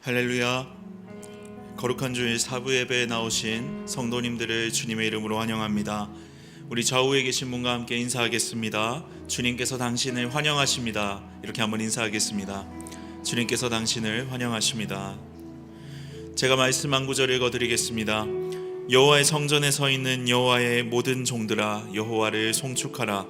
할렐루야. 거룩한 주일 사부 예배에 나오신 성도님들을 주님의 이름으로 환영합니다. 우리 좌우에 계신 분과 함께 인사하겠습니다. 주님께서 당신을 환영하십니다. 이렇게 한번 인사하겠습니다. 주님께서 당신을 환영하십니다. 제가 말씀 한 구절 읽어드리겠습니다. 여호와의 성전에 서 있는 여호와의 모든 종들아, 여호와를 송축하라.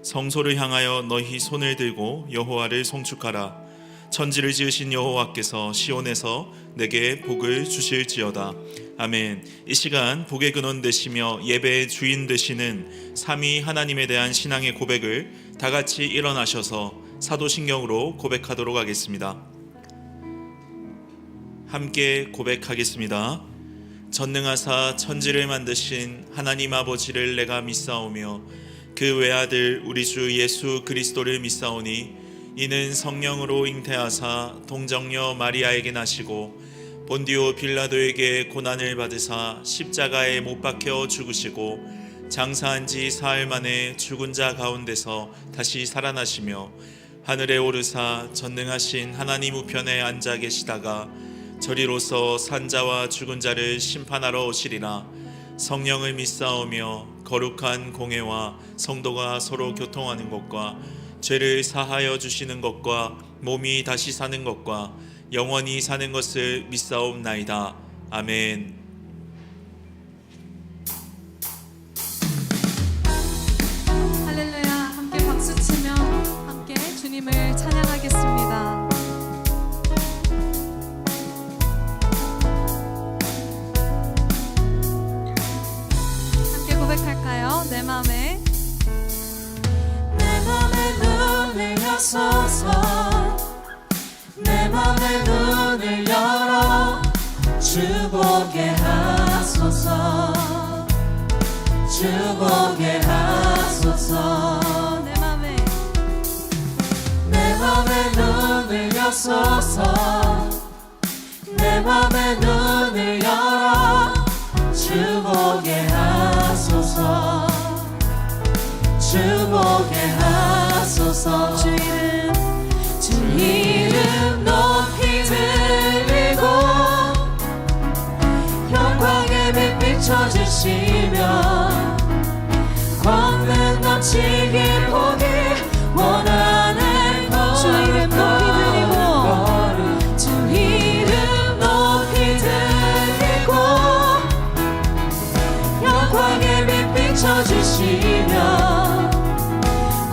성소를 향하여 너희 손을 들고 여호와를 송축하라. 천지를 지으신 여호와께서 시온에서 내게 복을 주실지어다. 아멘. 이 시간 복의 근원 되시며 예배의 주인 되시는 삼위 하나님에 대한 신앙의 고백을 다 같이 일어나셔서 사도신경으로 고백하도록 하겠습니다. 함께 고백하겠습니다. 전능하사 천지를 만드신 하나님 아버지를 내가 믿사오며 그 외아들 우리 주 예수 그리스도를 믿사오니 이는 성령으로 잉태하사 동정녀 마리아에게 나시고 본디오 빌라도에게 고난을 받으사 십자가에 못 박혀 죽으시고 장사한 지 사흘 만에 죽은 자 가운데서 다시 살아나시며 하늘에 오르사 전능하신 하나님 우편에 앉아 계시다가 저리로서 산자와 죽은 자를 심판하러 오시리라. 성령을 믿사오며 거룩한 공회와 성도가 서로 교통하는 것과 죄를 사하여 주시는 것과 몸이 다시 사는 것과 영원히 사는 것을 믿사옵나이다. 아멘. 할렐루야. 함께 박수치며 함께 주님을 찬양하겠습니다. 함께 고백할까요? 내 맘에 눈을 여소서 내 맘의 눈을 열어 주 보게 하소서 주 보게 하소서 내 맘에 눈을 여소서 내 맘의 눈을 열어 주 보게 하소서 주 보게 하소서 주 이름 높이 들리고 영광의 빛 비춰주시며 권능 넘치게 보기 원하는 것 주 이름 높이 들리고 주 이름 높이 들리고 영광의 빛 비춰주시며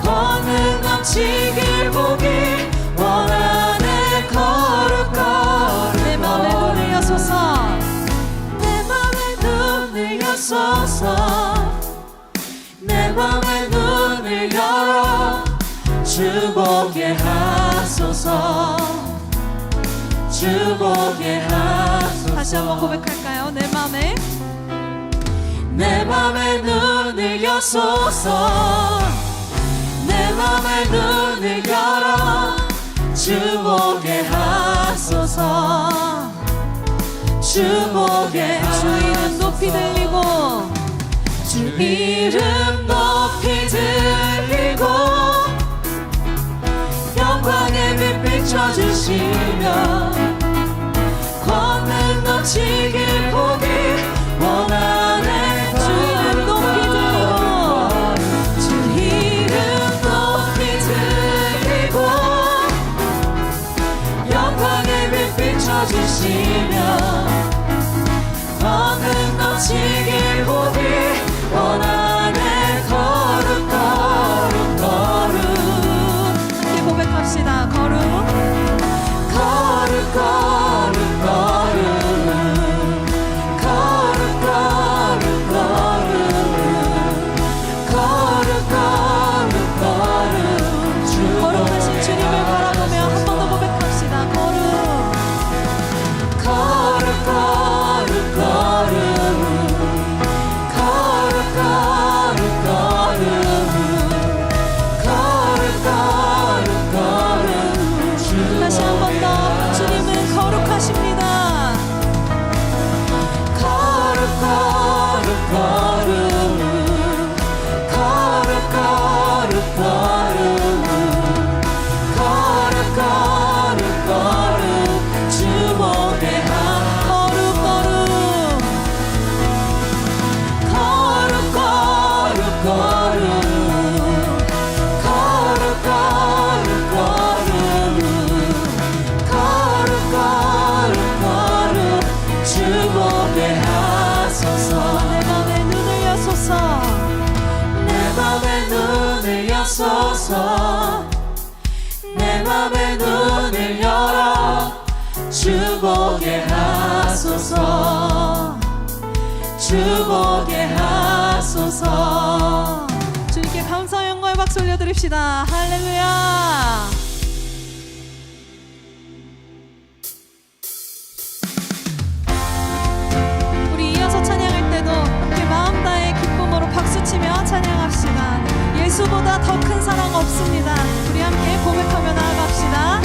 권능 넘치길 보기 원하는 거룩거룩 내 맘에 눈을 여소서 내 맘에 눈을 여소서 내 맘에 눈을 열어 주 보게 하소서 주 보게 하소서 다시 한번 고백할까요? 내 맘에 눈을 여소서 내 맘의 눈을 열어 주 보게 하소서 주 보게 주 이름 높이 들리고 주 이름 높이 들리고 영광의 빛 비춰주시며 권능 넘치길 보기 원하는 주 이름 높이 들리고 주 이름 높이 들리고 영광의 빛 비춰주시며 권능 넘치길 보기 원하는 거룩 함께 고백합시다. 거룩 거룩하신 주님을 바라보며 한 번 더 고백합시다. 거룩 하소서. 내 맘의 눈을 열어 주보게 하소서. 주보게 하소서. 주님께 감사 영광의 박수 올려드립시다. 할렐루야. 우리 이어서 찬양할 때도 함께 마음 다해 기쁨으로 박수치며 찬양합시다. 예수보다 더 큰 사랑 없습니다. 우리 함께 고백하며 나아갑시다.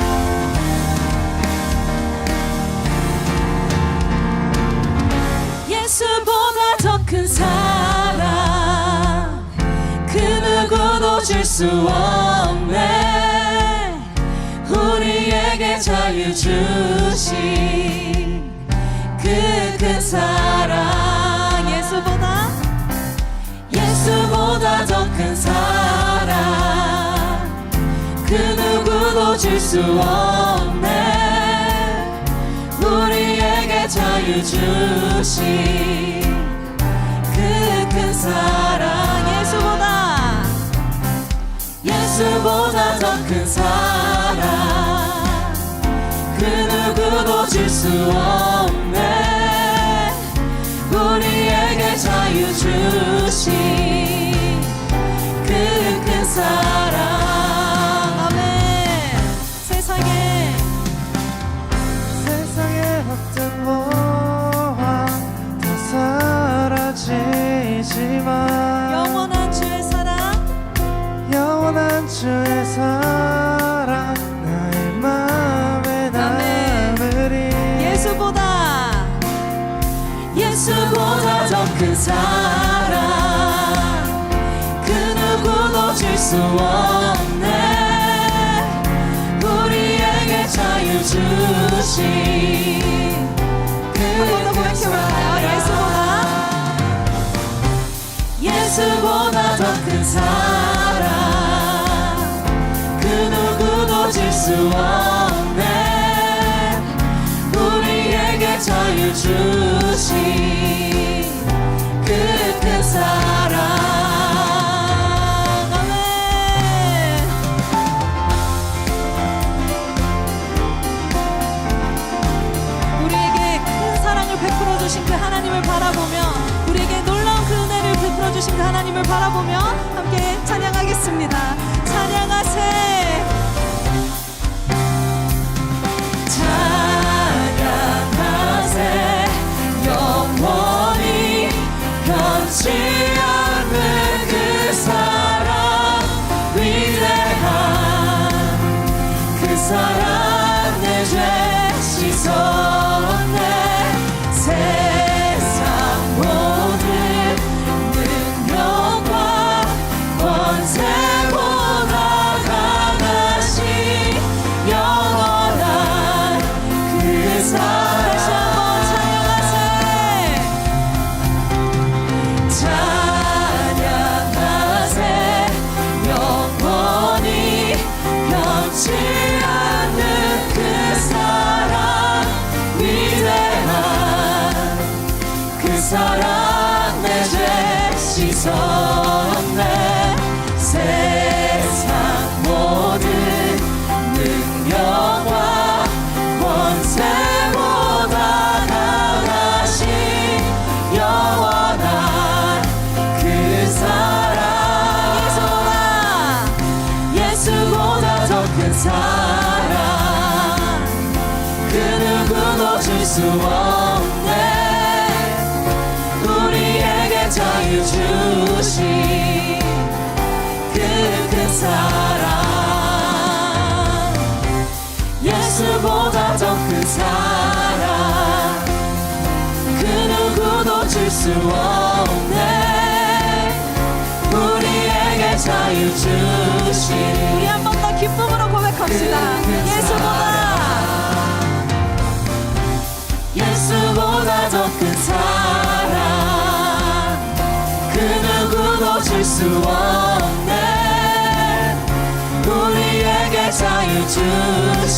예수보다 더 큰 사랑 그 누구도 줄 수 없네. 우리에게 자유 주신 그 큰 사랑. 예수보다 더 큰 사랑 그 누구도 줄 수 없네. 우리에게 자유 주신 그 큰 사랑. 예수보다 더 큰 사랑 그 누구도 줄 수 없네. 우리에게 자유 주신 그 큰 사랑. 아멘. 세상에 헛된 모험 다 사라지지만 영원한 주의 사랑 영원한 주의 사랑 나의 맘에 남으리. 예수보다 더 큰 사랑 그 누구도 줄 수 없네. 우리에게 자유 주신 그 큰 사랑. 예수보다 더 큰 사랑 그 누구도 줄 수 없네. 우리에게 자유 주신 그 큰 사랑. 아멘. 우리에게 큰 사랑을 베풀어 주신 그 하나님을 바라보며 우리에게 놀라운 그 은혜를 베풀어 주신 그 하나님을 바라보며 함께 찬양하겠습니다. 찬양하세. 찬양하세. 영원히 변치 않는 그 사랑. 위대한 그 사랑. 내 죄 씻었네. 세상 모든 능력과 권세보다 강하신 영원한 그 사랑. 찬양하세. 영원히 변치 않는 그 사랑. 위대한 그 사랑. 내 죄 씻었네. 세상 모든 능력과 권세보다 강하신 영원한 그 사랑. 예수보다 더 큰 사랑 그 누구도 줄 수 없네. 우리에게 자유 주신 그 큰 사랑. 예수보다 더 큰 사랑 그 누구도 줄 수 없네. 우리에게 자유 주신 우리 한 번 더 기쁨으로 고백합시다. 예수보다 더 큰 사랑 그 누구도 줄 수 없네. 우리에게 자유 주신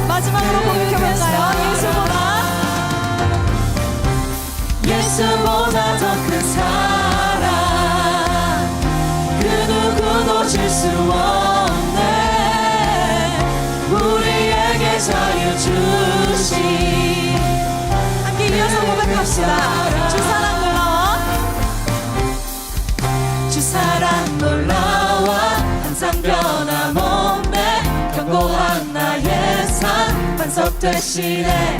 마지막으로 고백해볼까요? 예수보다 더 큰 사랑 그 누구 없네. 우리에게 자유 주시. 함께 이어서 고백합시다. 주 사랑 놀라워. 주 사랑 놀라워 항상 변함없네. 견고한 나의 삶 반석 되시네.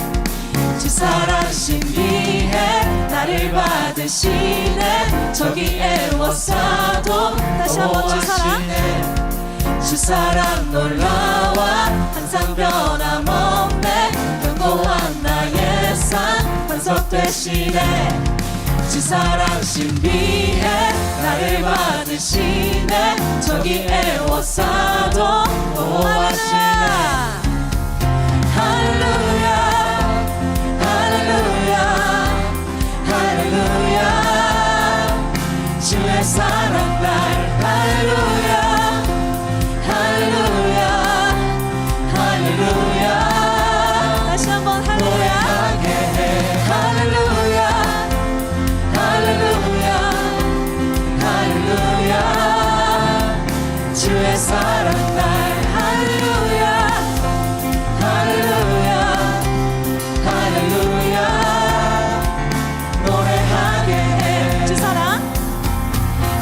주 사랑 신비해 나를 받으시네. 저기 애워싸도 다시 한번 주 사랑. 주 사랑 놀라워 항상 변함없네. 견고한 나의 삶 반석 되시네. 주 사랑 신비해 나를 받으시네. 저기 애워싸도 보호하시네. 할렐루야 할렐루야 할렐루야 주의 사랑 날 할렐루야 할렐루야 할렐루야 다시 한번 할렐루야. 노래하게 해 할렐루야 할렐루야 할렐루야 주의 사랑 날 할렐루야 할렐루야 할렐루야 노래하게 해. 주 사랑.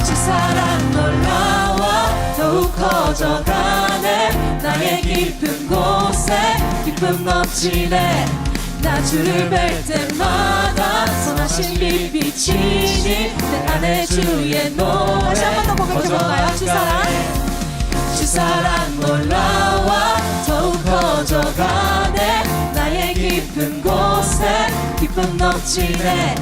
주 사랑 놀라워 더욱 커져가네. 나의 깊은 곳에 기쁨 넘치네. 나 주를 뵐 때마다 선하신 빛 비치니 내 안에 주의 노래. 다시 한 번 더 고백해볼까요? 주 사랑. 주 사랑 놀라워 더욱 커져가네. 나의 깊은 곳에 기쁨 넘치네.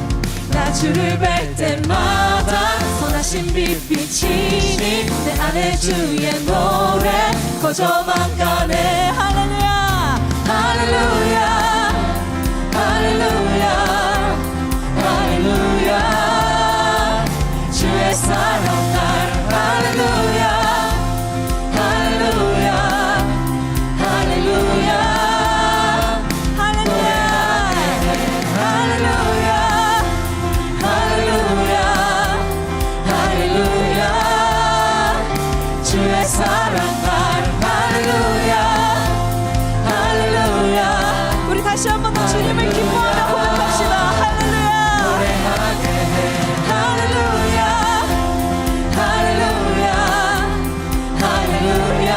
나 주를 뵐 때마다 선하신 빛 비치니 내 안에 주의 노래 거저만 가네. 할렐루야. 할렐루야 할렐루야 할렐루야 주의 사랑 날 할렐루야 할렐루야 할렐루야 할렐루야. 할렐루야 할렐루야 할렐루야 주의 사랑 날 할렐루야 할렐루야 우리 다시 한 번 더 주님을 기뻐하며 고백합시다. 할렐루야. 노래하게 해 할렐루야 할렐루야 할렐루야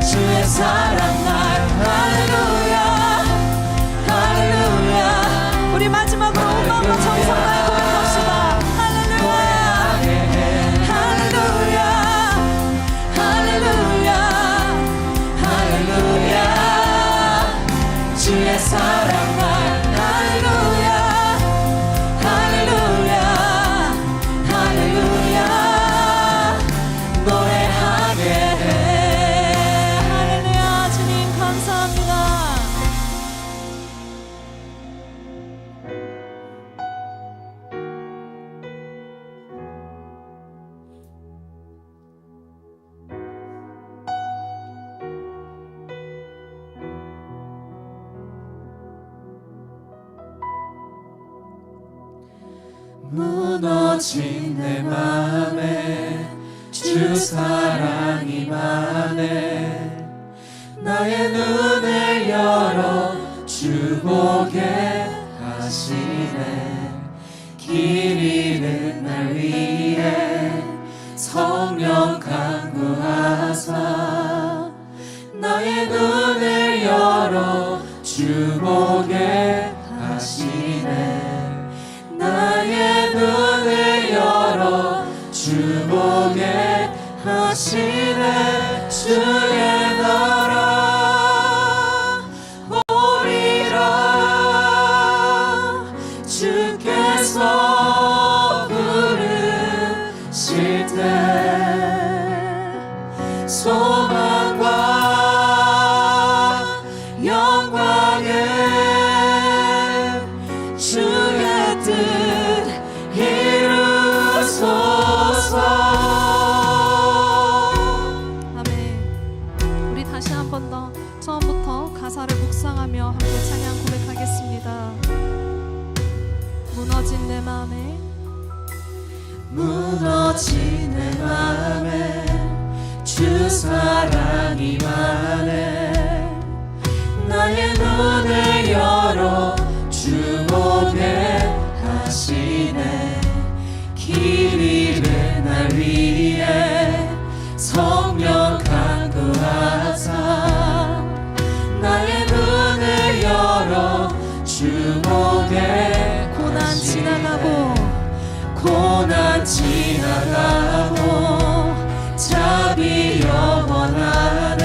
주의 사랑 날 할렐루야 할렐루야 우리 마지막으로 온 마음과 정성 다해 고백합시다. 할렐루야. 할렐루야 할렐루야 할렐루야 주의 사랑 날 할렐루야 할렐루야 할렐루야 노래하게 해. 할렐루야. 주님 감사합니다. 무너진 내 맘에 주 사랑이 많네. 나의 눈을 열어 주 보게 하시네. 길 잃은 날 위해 성령 강구하사 나의 눈을 열어 주 보게 하시네. 나의 눈을 열어 주 보게 하시네. 주의 나라 오리라. 주께서 부르실 때 소망과 영광에 주의 뜻 이루소서. 아멘. 우리 다시 한 번 더 처음부터 가사를 묵상하며 함께 찬양 고백하겠습니다. 무너진 내 맘에 무너진 내 맘에 하나님 안에 나의 눈을 열어 주목해 하시네. 길 잃은 날 위해 성령 강구하사 나의 눈을 열어 주목해 고난 지나가고 고난 지나가고 자비 영원하네.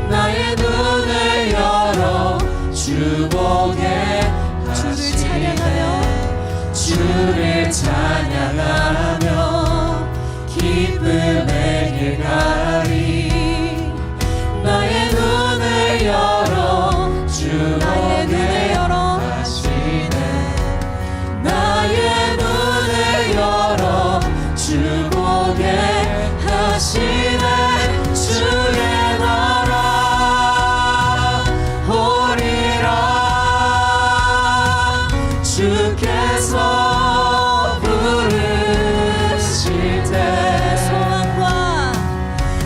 나의 눈을 열어 주목해 주를 찬양하며 주를 찬양하며 기쁨의 길 가리. 나의 눈을 열어 나의 눈을 주목해 열어 하시네. 나의 눈을 열어 주목해 하시네. 주의 나라 오리라. 주께서 부르실 때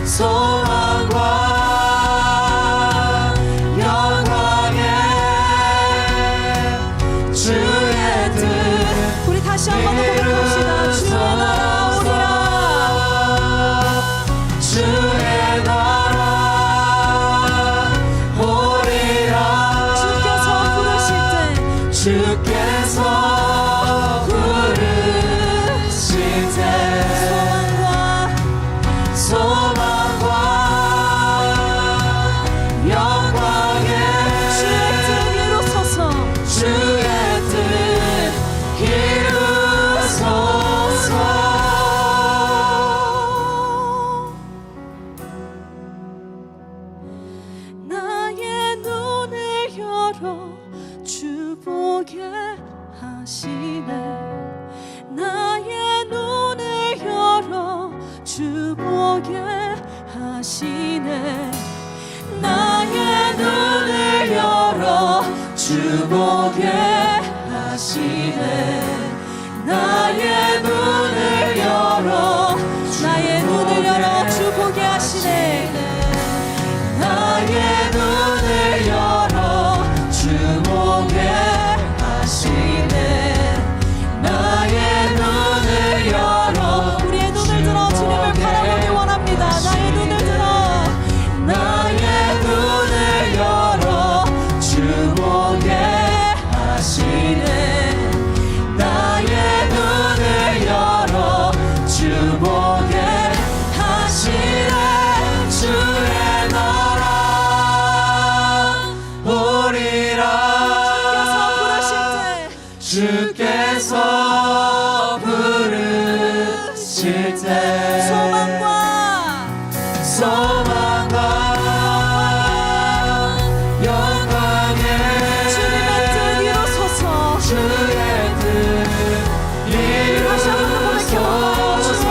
소망과 영광에 주의 뜻. 우리 다시 한번 더 고백합시다. 주의 나라 오리라. 주의 나라 오리라. 주께서 부르실 때 주께서 부르실 때 소망과 영광에 주의 뜻 이루소서. 주의 뜻 이루소서. 나의 눈을 열어 주보게 하시네. 나의 눈을 열어 주보게 하시네. 나의 눈을 열어 주목해 하시네. 나의 눈을 열어 나의 눈을 열어 주보게 하시네. 나의 눈을 열어 주목해 하시네. 나의 눈을 열어 우리의 눈을 들어 주님을 바라보기 원합니다. 나의 눈을 들어 나의 눈을 열어 주목해 하시네. 나의 눈을 열어 주목해 하시네. 주의 나라 오리라. 주께서 부르실 때 소망과 영광에 주님의 뜻 이루소서. 주의 뜻 다시 한번 이루소서.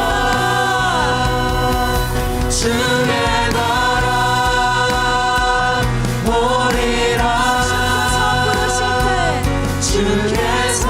주의 나라 오리라. 주께서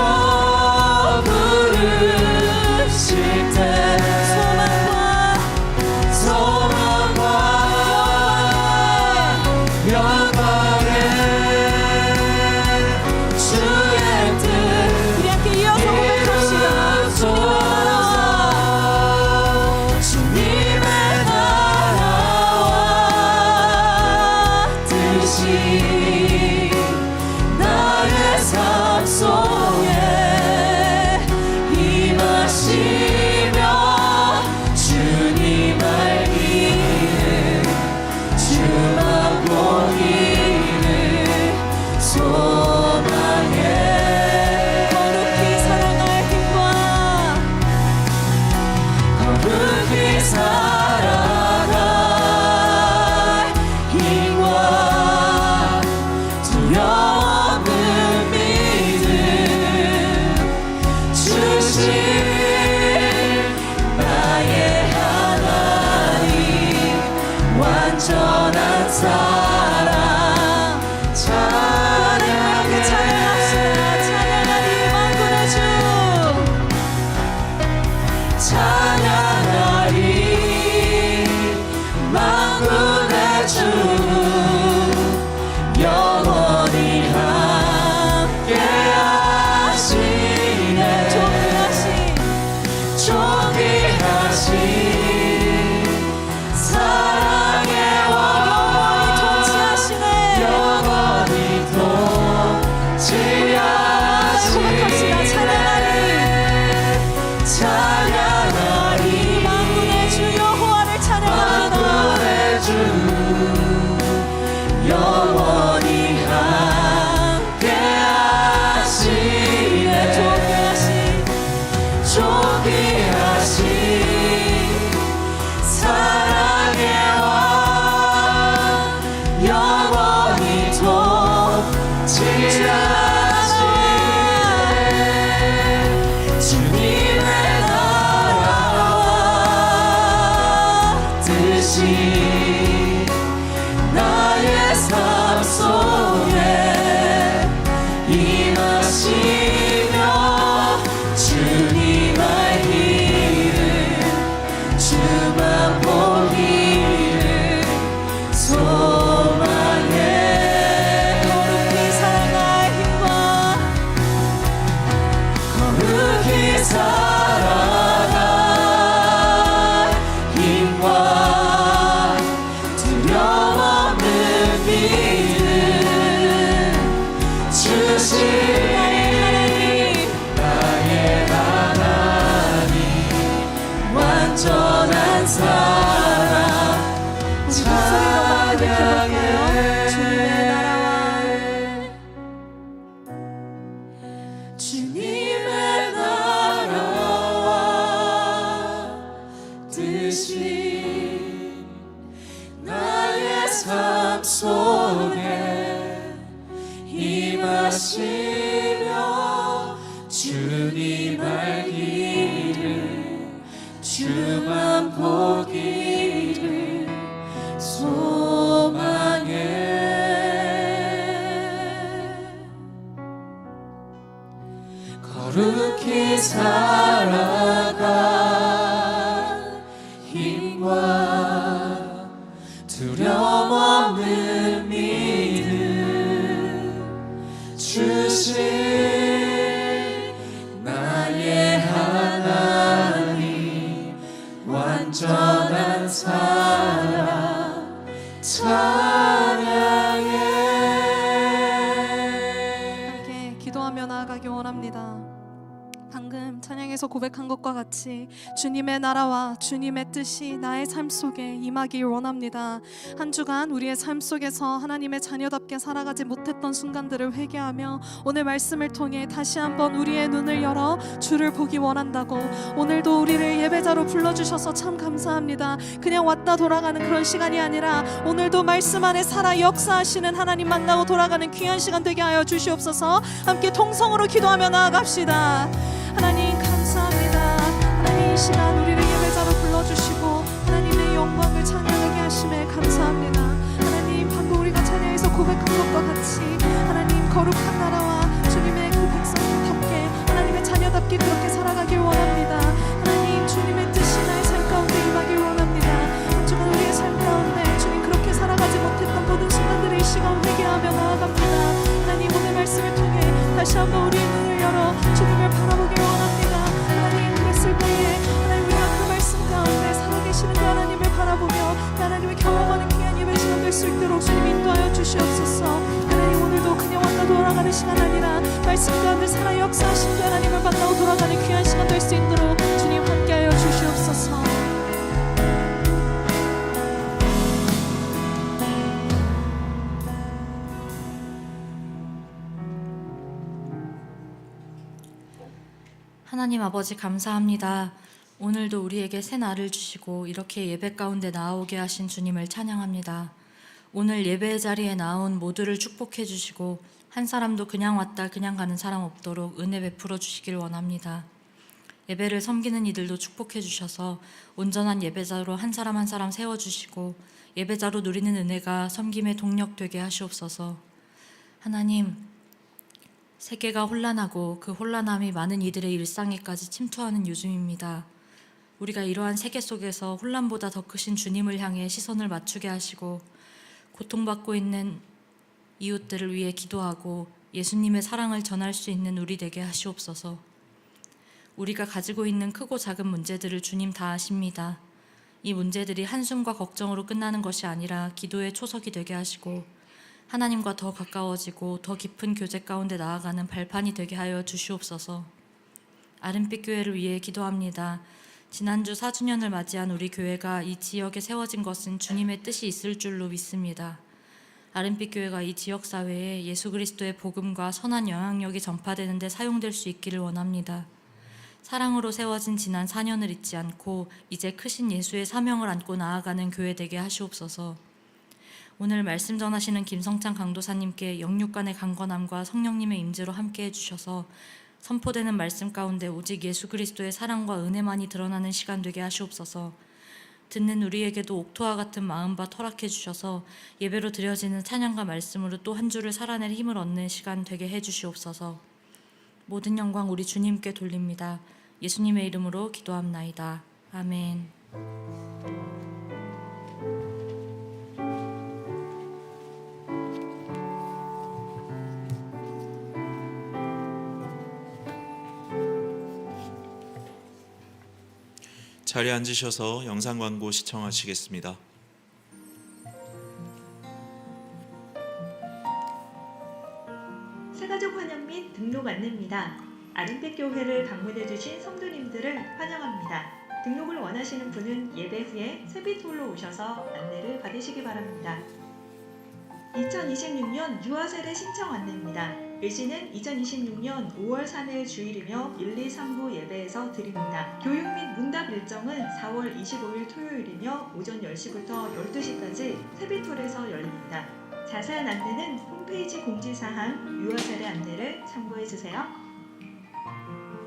나의 하나님 완전한 사랑 우리 목소리로만 고백해볼까요? 주님의 나라와 뜻이 나의 삶 속에 임하시며 주님 알기를 주만 보기를 소망해 거룩히 살아가 힘과 두려움 없는 믿음 주신 나의 하나님 완전한 사랑 찬양해. 함께 기도하며 나아가기 원합니다. 방금 찬양에서 고백한 것과 같이 주님의 나라와 주님의 뜻이 나의 삶 속에 임하길 원합니다. 한 주간 우리의 삶 속에서 하나님의 자녀답게 살아가지 못했던 순간들을 회개하며 오늘 말씀을 통해 다시 한번 우리의 눈을 열어 주를 보기 원한다고, 오늘도 우리를 예배자로 불러주셔서 참 감사합니다. 그냥 왔다 돌아가는 그런 시간이 아니라 오늘도 말씀 안에 살아 역사하시는 하나님 만나고 돌아가는 귀한 시간 되게 하여 주시옵소서. 함께 통성으로 기도하며 나아갑시다. 하나님 감사합니다. 하나님 이 시간 우리를 예배자로 불러주시고 하나님의 영광을 찬양하게 하심에 감사합니다. 하나님 방금 우리가 찬양에서 고백한 것과 같이 하나님 거룩한 나라와 주님의 그 백성답게 하나님의 자녀답게 그렇게 살아가길 원합니다. 하나님 주님의 뜻이 나의 삶 가운데 임하길 원합니다. 한 주간 우리의 삶 가운데 주님 그렇게 살아가지 못했던 모든 순간들을 이 시간 회개하며 나아갑니다. 하나님 오늘 말씀을 통해 다시 한번 우리의 눈을 열어 주님을 바라보길 원합니다. 하나님 그랬을 때에 하나님 우리가 그 말씀 가운데 살아계시는 그 하나님을 바라보며 그 하나님을 경험하는 귀한 예배 시간 될 수 있도록 주님 인도하여 주시옵소서. 하나님 오늘도 그냥 왔다 돌아가는 시간 아니라 말씀 가운데 살아 역사하신 그 하나님을 만나고 돌아가는 귀한 시간 될 수 있도록 주님 함께하여 주시옵소서. 하나님 아버지 감사합니다. 오늘도 우리에게 새 날을 주시고 이렇게 예배 가운데 나오게 하신 주님을 찬양합니다. 오늘 예배의 자리에 나온 모두를 축복해 주시고 한 사람도 그냥 왔다 그냥 가는 사람 없도록 은혜 베풀어 주시길 원합니다. 예배를 섬기는 이들도 축복해 주셔서 온전한 예배자로 한 사람 한 사람 세워주시고 예배자로 누리는 은혜가 섬김의 동력 되게 하시옵소서. 하나님, 세계가 혼란하고 그 혼란함이 많은 이들의 일상에까지 침투하는 요즘입니다. 우리가 이러한 세계 속에서 혼란보다 더 크신 주님을 향해 시선을 맞추게 하시고 고통받고 있는 이웃들을 위해 기도하고 예수님의 사랑을 전할 수 있는 우리 되게 하시옵소서. 우리가 가지고 있는 크고 작은 문제들을 주님 다 아십니다. 이 문제들이 한숨과 걱정으로 끝나는 것이 아니라 기도의 초석이 되게 하시고 하나님과 더 가까워지고 더 깊은 교제 가운데 나아가는 발판이 되게 하여 주시옵소서. 아름빛 교회를 위해 기도합니다. 지난주 4주년을 맞이한 우리 교회가 이 지역에 세워진 것은 주님의 뜻이 있을 줄로 믿습니다. 아름빛 교회가 이 지역 사회에 예수 그리스도의 복음과 선한 영향력이 전파되는 데 사용될 수 있기를 원합니다. 사랑으로 세워진 지난 4년을 잊지 않고 이제 크신 예수의 사명을 안고 나아가는 교회 되게 하시옵소서. 오늘 말씀 전하시는 김성찬 강도사님께 영육간의 강건함과 성령님의 임재로 함께해 주셔서 선포되는 말씀 가운데 오직 예수 그리스도의 사랑과 은혜만이 드러나는 시간 되게 하시옵소서. 듣는 우리에게도 옥토와 같은 마음과 허락해 주셔서 예배로 드려지는 찬양과 말씀으로 또 한 주를 살아낼 힘을 얻는 시간 되게 해 주시옵소서. 모든 영광 우리 주님께 돌립니다. 예수님의 이름으로 기도합나이다. 아멘. 자리에 앉으셔서 영상 광고 시청하시겠습니다. 새가족 환영 및 및 등록 안내입니다. 아름빛 교회를 방문해 주신 성도님들을 환영합니다. 등록을 원하시는 분은 예배 후에 세빛홀로 오셔서 안내를 받으시기 바랍니다. 2026년 유아세례 신청 안내입니다. 예시는 2026년 5월 3일 주일이며 1, 2, 3부 예배에서 드립니다. 교육 및 문답 일정은 4월 25일 토요일이며 오전 10시부터 12시까지 세빛홀에서 열립니다. 자세한 안내는 홈페이지 공지사항 유아세례 안내를 참고해주세요.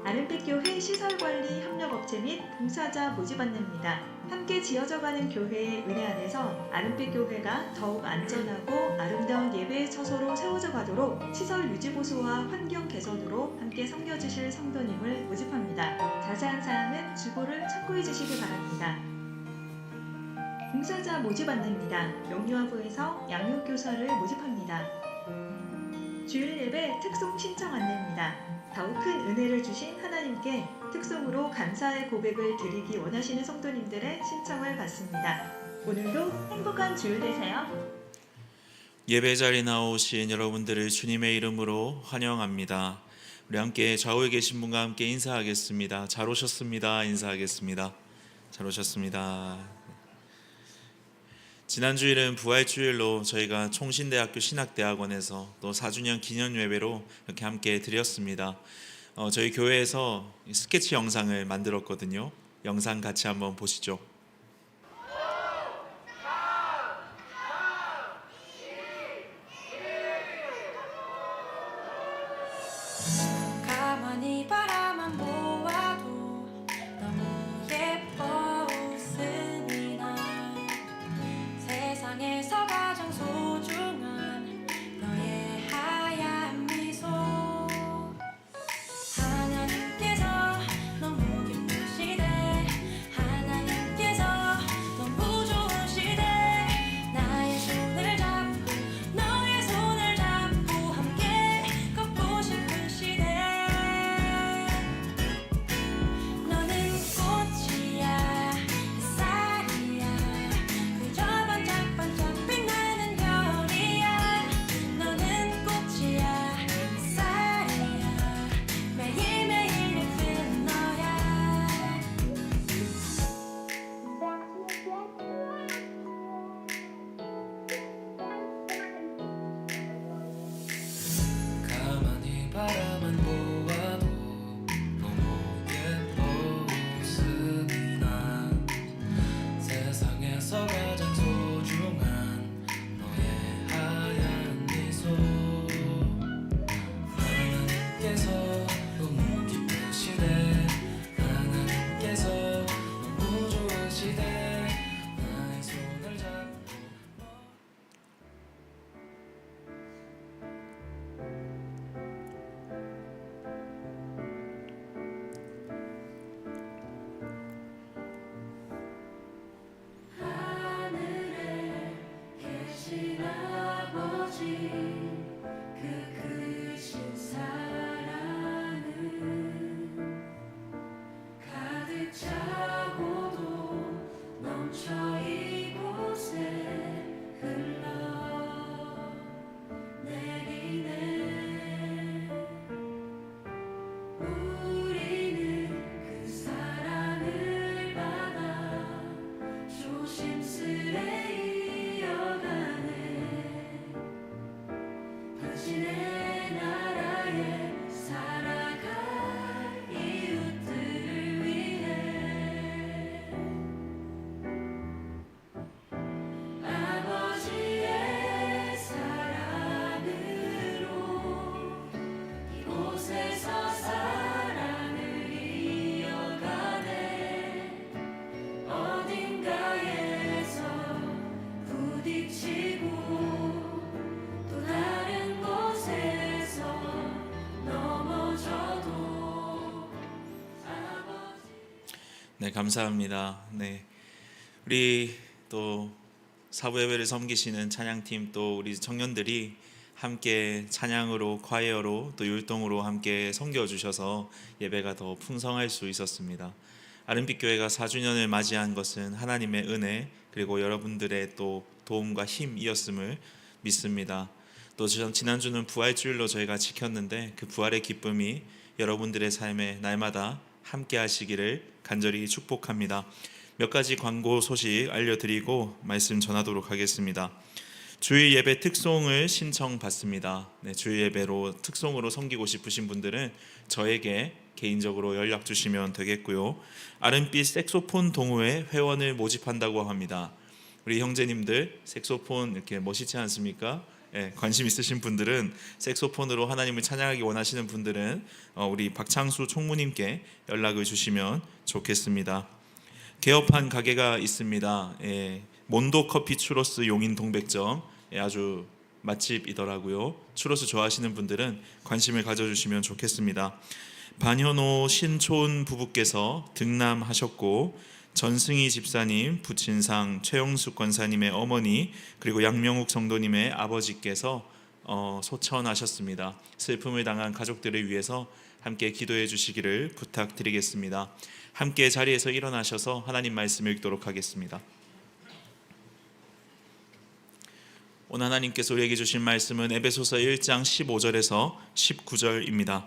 아름빛교회 시설관리 협력업체 및 봉사자 모집 안내입니다. 함께 지어져가는 교회의 은혜 안에서 아름빛교회가 더욱 안전하고 아름다운 예배의 처소로 세워져 가도록 시설 유지 보수와 환경 개선으로 함께 섬겨주실 성도님을 모집합니다. 자세한 사항은 주보를 참고해 주시기 바랍니다. 봉사자 모집 안내입니다. 영유아부에서 양육교사를 모집합니다. 주일 예배 특송 신청 안내입니다. 더욱 큰 은혜를 주신 하나님께 특송으로 감사의 고백을 드리기 원하시는 성도님들의 신청을 받습니다. 오늘도 행복한 주일 되세요. 예배 자리에 나오신 여러분들을 주님의 이름으로 환영합니다. 우리 함께 좌우에 계신 분과 함께 인사하겠습니다. 잘 오셨습니다. 인사하겠습니다. 잘 오셨습니다. 지난 주일은 부활주일로 저희가 총신대학교 신학대학원에서 또 4주년 기념 예배로 이렇게 함께 드렸습니다. 저희 교회에서 스케치 영상을 만들었거든요. 영상 같이 한번 보시죠. 가만히 바라만 보아도 너무 예뻐 웃음이 나 세상에서 가장 소중한 너의 하얀 미소 하나님께서 너무 기쁘시대 하나님께서 너무 좋으시대 나의 손을 잡고 너의 손을 잡고 함께 걷고 싶으시대 너는 꽃이야 햇살이야 그저 반짝반짝 빛나는 별이야 너는 꽃이야 햇살이야 매일매일 예쁜 너야 가만히 바라만 보아도 너무 예뻐 웃음이 나 세상에서 가장 소중한 너의 하얀 미소 하나님께서 너무 기쁘시네 하나님께서 너무 좋으시대 나의 손을 잡고 하늘에 계신 아버지 그 크신 사랑은 가득 차고도 넘쳐 이곳에 흘러 내리네 우리는 그 사랑을 받아 조심스레 이어가네 당신의 나라에 살아갈 이웃들을 위해 아버지의 사랑으로 이곳에서 사랑을 이어가네 어딘가에서 부딪히고 또 다른 곳에서 넘어져도 아버지 네, 감사합니다. 네, 우리 또 사부 예배를 섬기시는 찬양팀 또 우리 청년들이 함께 찬양으로 과이어로 또 율동으로 함께 섬겨 주셔서 예배가 더 풍성할 수 있었습니다. 아름빛 교회가 4주년을 맞이한 것은 하나님의 은혜 그리고 여러분들의 또 도움과 힘이었음을 믿습니다. 또 지난주는 부활주일로 저희가 지켰는데 그 부활의 기쁨이 여러분들의 삶에 날마다 함께 하시기를 간절히 축복합니다. 몇 가지 광고 소식 알려드리고 말씀 전하도록 하겠습니다. 주일 예배 특송을 신청받습니다. 주일 예배로 특송으로 섬기고 싶으신 분들은 저에게 개인적으로 연락 주시면 되겠고요. 아름빛 색소폰 동호회 회원을 모집한다고 합니다. 우리 형제님들 색소폰 이렇게 멋있지 않습니까? 관심 있으신 분들은 색소폰으로 하나님을 찬양하기 원하시는 분들은 우리 박창수 총무님께 연락을 주시면 좋겠습니다. 개업한 가게가 있습니다. 몬도 커피 추로스 용인 동백점 아주 맛집이더라고요. 추로스 좋아하시는 분들은 관심을 가져주시면 좋겠습니다. 반현호 신촌 부부께서 등남하셨고 전승희 집사님, 부친상 최영숙 권사님의 어머니 그리고 양명욱 성도님의 아버지께서 소천하셨습니다. 슬픔을 당한 가족들을 위해서 함께 기도해 주시기를 부탁드리겠습니다. 함께 자리에서 일어나셔서 하나님 말씀을 읽도록 하겠습니다. 오늘 하나님께서 우리에게 주신 말씀은 에베소서 1장 15절에서 19절입니다.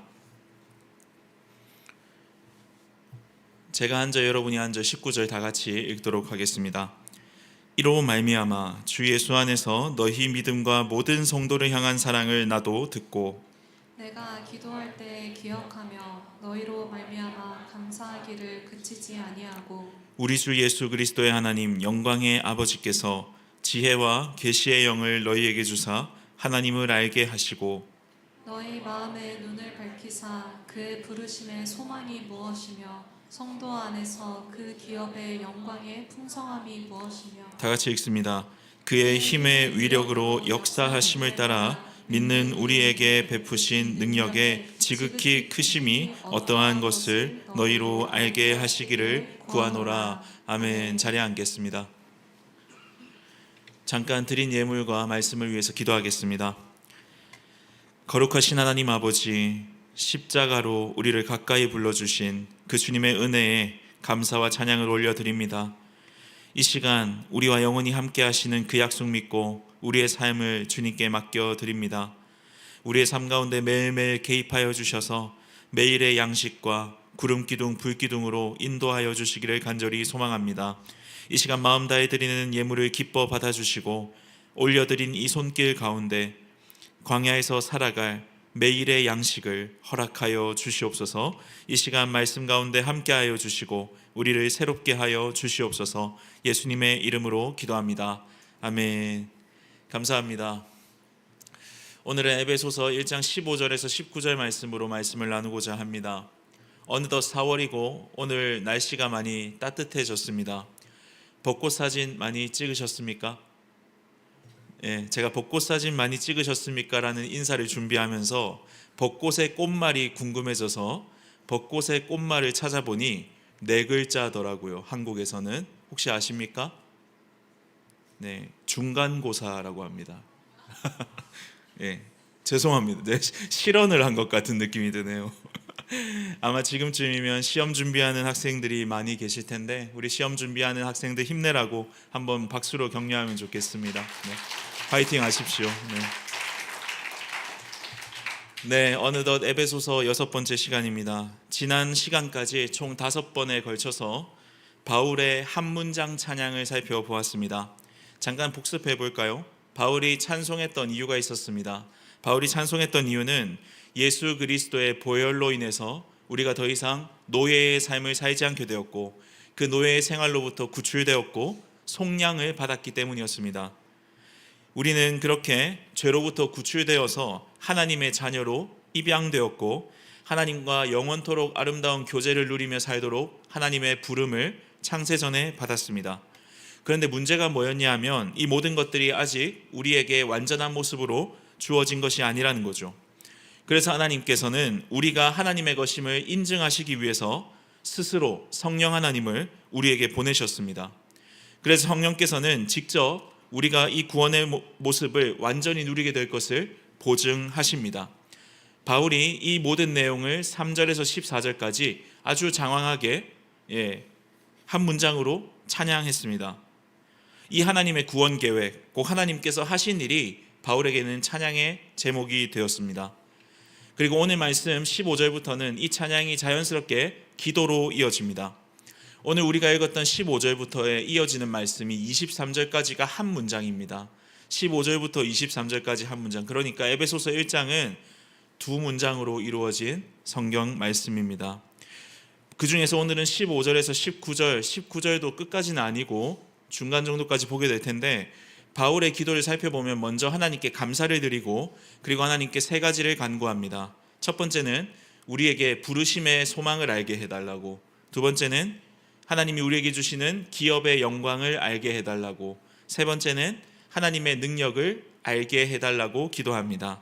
제가 앉아 여러분이 앉아 19절 다 같이 읽도록 하겠습니다. 이로 말미암아 주 예수 안에서 너희 믿음과 모든 성도를 향한 사랑을 나도 듣고 내가 기도할 때 기억하며 너희로 말미암아 감사하기를 그치지 아니하고 우리 주 예수 그리스도의 하나님 영광의 아버지께서 지혜와 계시의 영을 너희에게 주사 하나님을 알게 하시고 너희 마음의 눈을 밝히사 그 부르심의 소망이 무엇이며 성도 안에서 그 기업의 영광의 풍성함이 무엇이며 다 같이 읽습니다. 그의 힘의 위력으로 역사하심을 따라 믿는 우리에게 베푸신 능력의 지극히 크심이 어떠한 것을 너희로 알게 하시기를 구하노라. 아멘. 자리에 앉겠습니다. 잠깐 드린 예물과 말씀을 위해서 기도하겠습니다. 거룩하신 하나님 아버지, 십자가로 우리를 가까이 불러주신 그 주님의 은혜에 감사와 찬양을 올려드립니다. 이 시간 우리와 영원히 함께 하시는 그 약속 믿고 우리의 삶을 주님께 맡겨드립니다. 우리의 삶 가운데 매일매일 개입하여 주셔서 매일의 양식과 구름기둥, 불기둥으로 인도하여 주시기를 간절히 소망합니다. 이 시간 마음 다해 드리는 예물을 기뻐 받아주시고 올려드린 이 손길 가운데 광야에서 살아갈 매일의 양식을 허락하여 주시옵소서. 이 시간 말씀 가운데 함께하여 주시고 우리를 새롭게 하여 주시옵소서. 예수님의 이름으로 기도합니다. 아멘. 감사합니다. 오늘은 에베소서 1장 15절에서 19절 말씀으로 말씀을 나누고자 합니다. 어느덧 4월이고 오늘 날씨가 많이 따뜻해졌습니다. 벚꽃 사진 많이 찍으셨습니까? 제가 벚꽃 사진 많이 찍으셨습니까? 라는 인사를 준비하면서 벚꽃의 꽃말이 궁금해져서 벚꽃의 꽃말을 찾아보니 4글자더라고요. 한국에서는. 혹시 아십니까? 중간고사라고 합니다. 죄송합니다. 실언을 한 것 같은 느낌이 드네요. 아마 지금쯤이면 시험 준비하는 학생들이 많이 계실 텐데 우리 시험 준비하는 학생들 힘내라고 한번 박수로 격려하면 좋겠습니다. 파이팅 하십시오. 어느덧 에베소서 6번째 시간입니다. 지난 시간까지 총 5번에 걸쳐서 바울의 한 문장 찬양을 살펴보았습니다. 잠깐 복습해 볼까요? 바울이 찬송했던 이유가 있었습니다. 바울이 찬송했던 이유는 예수 그리스도의 보혈로 인해서 우리가 더 이상 노예의 삶을 살지 않게 되었고 그 노예의 생활로부터 구출되었고 속량을 받았기 때문이었습니다. 우리는 그렇게 죄로부터 구출되어서 하나님의 자녀로 입양되었고 하나님과 영원토록 아름다운 교제를 누리며 살도록 하나님의 부름을 창세전에 받았습니다. 그런데 문제가 뭐였냐 하면 이 모든 것들이 아직 우리에게 완전한 모습으로 주어진 것이 아니라는 거죠. 그래서 하나님께서는 우리가 하나님의 것임을 인증하시기 위해서 스스로 성령 하나님을 우리에게 보내셨습니다. 그래서 성령께서는 직접 우리가 이 구원의 모습을 완전히 누리게 될 것을 보증하십니다. 바울이 이 모든 내용을 3절에서 14절까지 아주 장황하게 한 문장으로 찬양했습니다. 이 하나님의 구원 계획, 꼭 하나님께서 하신 일이 바울에게는 찬양의 제목이 되었습니다. 그리고 오늘 말씀 15절부터는 이 찬양이 자연스럽게 기도로 이어집니다. 오늘 우리가 읽었던 15절부터에 이어지는 말씀이 23절까지가 한 문장입니다. 15절부터 23절까지 한 문장. 그러니까 에베소서 1장은 두 문장으로 이루어진 성경 말씀입니다. 그 중에서 오늘은 15절에서 19절, 19절도 끝까지는 아니고 중간 정도까지 보게 될 텐데, 바울의 기도를 살펴보면 먼저 하나님께 감사를 드리고 그리고 하나님께 세 가지를 간구합니다. 첫 번째는 우리에게 부르심의 소망을 알게 해달라고, 두 번째는 하나님이 우리에게 주시는 기업의 영광을 알게 해달라고, 세 번째는 하나님의 능력을 알게 해달라고 기도합니다.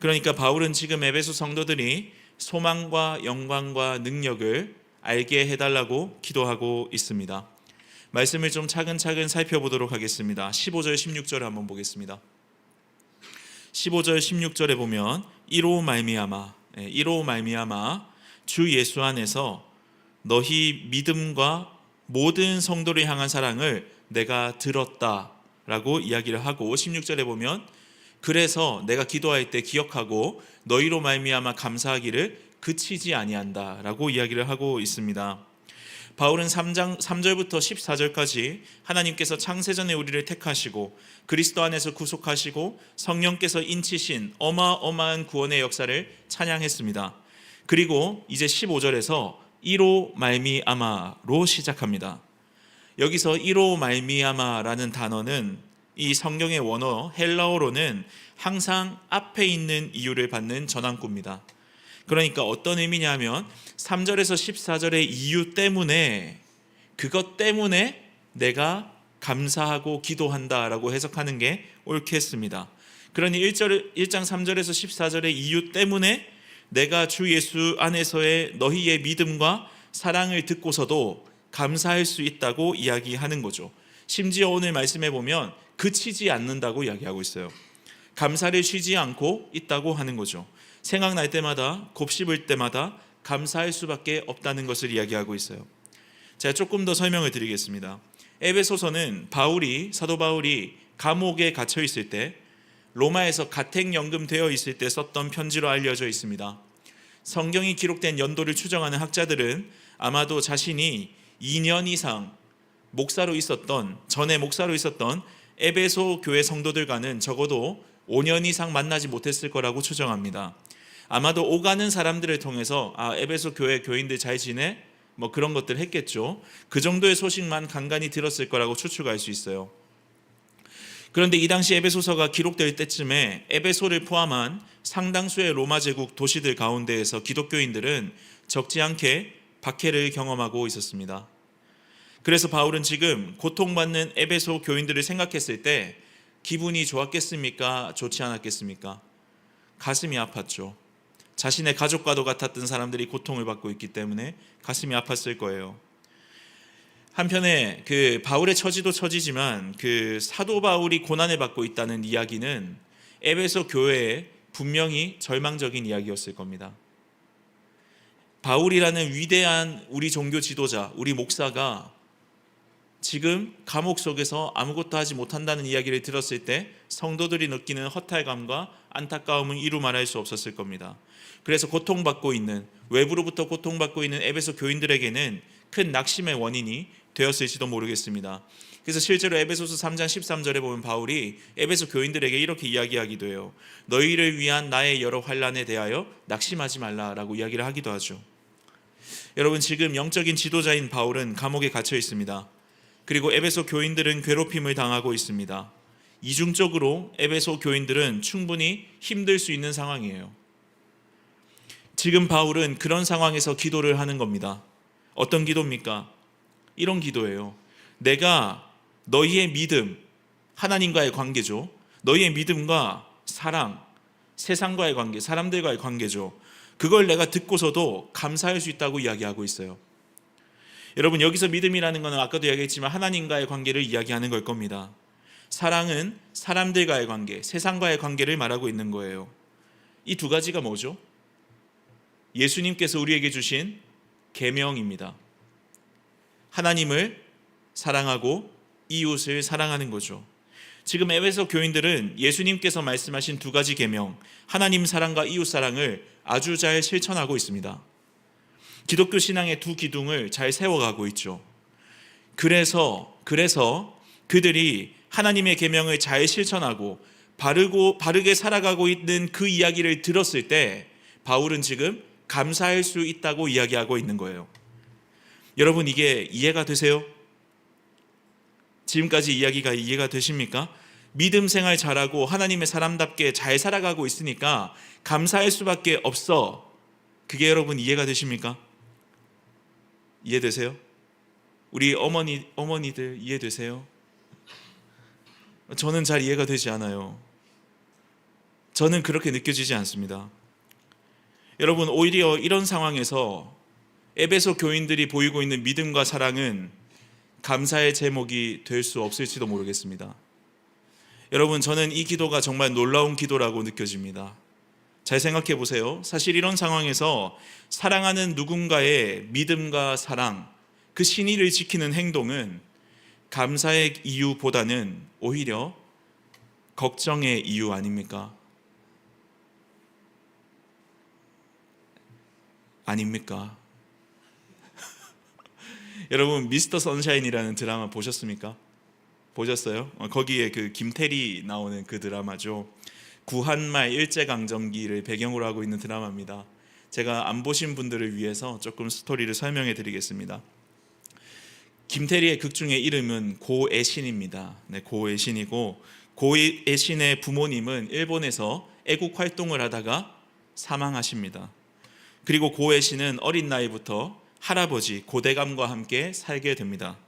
그러니까 바울은 지금 에베소 성도들이 소망과 영광과 능력을 알게 해달라고 기도하고 있습니다. 말씀을 좀 차근차근 살펴보도록 하겠습니다. 15절 16절을 한번 보겠습니다. 15절 16절에 보면 이로 말미암아 주 예수 안에서 너희 믿음과 모든 성도를 향한 사랑을 내가 들었다라고 이야기를 하고, 16절에 보면 그래서 내가 기도할 때 기억하고 너희로 말미암아 감사하기를 그치지 아니한다라고 이야기를 하고 있습니다. 바울은 3절부터 14절까지 하나님께서 창세전에 우리를 택하시고 그리스도 안에서 구속하시고 성령께서 인치신 어마어마한 구원의 역사를 찬양했습니다. 그리고 이제 15절에서 이로 말미암아로 시작합니다. 여기서 이로 말미암아라는 단어는 이 성경의 원어 헬라어로는 항상 앞에 있는 이유를 받는 전환구입니다. 그러니까 어떤 의미냐면 3절에서 14절의 이유 때문에, 그것 때문에 내가 감사하고 기도한다라고 해석하는 게 옳겠습니다. 그러니 1장 3절에서 14절의 이유 때문에 내가 주 예수 안에서의 너희의 믿음과 사랑을 듣고서도 감사할 수 있다고 이야기하는 거죠. 심지어 오늘 말씀해 보면 그치지 않는다고 이야기하고 있어요. 감사를 쉬지 않고 있다고 하는 거죠. 생각날 때마다, 곱씹을 때마다 감사할 수밖에 없다는 것을 이야기하고 있어요. 제가 조금 더 설명을 드리겠습니다. 에베소서는 사도 바울이 감옥에 갇혀 있을 때, 로마에서 가택연금되어 있을 때 썼던 편지로 알려져 있습니다. 성경이 기록된 연도를 추정하는 학자들은 아마도 자신이 2년 이상 전에 목사로 있었던 에베소 교회 성도들과는 적어도 5년 이상 만나지 못했을 거라고 추정합니다. 아마도 오가는 사람들을 통해서 에베소 교회 교인들 잘 지내? 뭐 그런 것들 했겠죠. 그 정도의 소식만 간간히 들었을 거라고 추측할 수 있어요. 그런데 이 당시 에베소서가 기록될 때쯤에 에베소를 포함한 상당수의 로마 제국 도시들 가운데에서 기독교인들은 적지 않게 박해를 경험하고 있었습니다. 그래서 바울은 지금 고통받는 에베소 교인들을 생각했을 때 기분이 좋았겠습니까? 좋지 않았겠습니까? 가슴이 아팠죠. 자신의 가족과도 같았던 사람들이 고통을 받고 있기 때문에 가슴이 아팠을 거예요. 한편에 바울의 처지도 처지지만 사도 바울이 고난을 받고 있다는 이야기는 에베소 교회에 분명히 절망적인 이야기였을 겁니다. 바울이라는 위대한 우리 종교 지도자, 우리 목사가 지금 감옥 속에서 아무것도 하지 못한다는 이야기를 들었을 때 성도들이 느끼는 허탈감과 안타까움은 이루 말할 수 없었을 겁니다. 그래서 외부로부터 고통받고 있는 에베소 교인들에게는 큰 낙심의 원인이 되었을지도 모르겠습니다. 그래서 실제로 에베소서 3장 13절에 보면 바울이 에베소 교인들에게 이렇게 이야기하기도 해요. 너희를 위한 나의 여러 환난에 대하여 낙심하지 말라라고 이야기를 하기도 하죠. 여러분, 지금 영적인 지도자인 바울은 감옥에 갇혀 있습니다. 그리고 에베소 교인들은 괴롭힘을 당하고 있습니다. 이중적으로 에베소 교인들은 충분히 힘들 수 있는 상황이에요. 지금 바울은 그런 상황에서 기도를 하는 겁니다. 어떤 기도입니까? 이런 기도예요. 내가 너희의 믿음, 하나님과의 관계죠. 너희의 믿음과 사랑, 세상과의 관계, 사람들과의 관계죠. 그걸 내가 듣고서도 감사할 수 있다고 이야기하고 있어요. 여러분, 여기서 믿음이라는 것은 아까도 이야기했지만 하나님과의 관계를 이야기하는 걸 겁니다. 사랑은 사람들과의 관계, 세상과의 관계를 말하고 있는 거예요. 이 두 가지가 뭐죠? 예수님께서 우리에게 주신 계명입니다. 하나님을 사랑하고 이웃을 사랑하는 거죠. 지금 에베소 교인들은 예수님께서 말씀하신 두 가지 계명, 하나님 사랑과 이웃 사랑을 아주 잘 실천하고 있습니다. 기독교 신앙의 두 기둥을 잘 세워가고 있죠. 그래서 그들이 하나님의 계명을 잘 실천하고 바르게 살아가고 있는 그 이야기를 들었을 때 바울은 지금 감사할 수 있다고 이야기하고 있는 거예요. 여러분, 이게 이해가 되세요? 지금까지 이야기가 이해가 되십니까? 믿음 생활 잘하고 하나님의 사람답게 잘 살아가고 있으니까 감사할 수밖에 없어. 그게 여러분 이해가 되십니까? 이해되세요? 우리 어머니들 이해되세요? 저는 잘 이해가 되지 않아요. 저는 그렇게 느껴지지 않습니다. 여러분, 오히려 이런 상황에서 에베소 교인들이 보이고 있는 믿음과 사랑은 감사의 제목이 될 수 없을지도 모르겠습니다. 여러분, 저는 이 기도가 정말 놀라운 기도라고 느껴집니다. 잘 생각해 보세요. 사실 이런 상황에서 사랑하는 누군가의 믿음과 사랑, 그 신의를 지키는 행동은 감사의 이유보다는 오히려 걱정의 이유 아닙니까? 아닙니까? 여러분, 미스터 선샤인이라는 드라마 보셨습니까? 보셨어요? 거기에 그 김태리 나오는 그 드라마죠. 구한말 일제강점기를 배경으로 하고 있는 드라마입니다. 제가 안 보신 분들을 위해서 조금 스토리를 설명해 드리겠습니다. 김태리의 극 중의 이름은 고애신입니다. 네, 고애신이고, 고애신의 부모님은 일본에서 애국 활동을 하다가 사망하십니다. 그리고 고애신은 어린 나이부터 할아버지 고대감과 함께 살게 됩니다.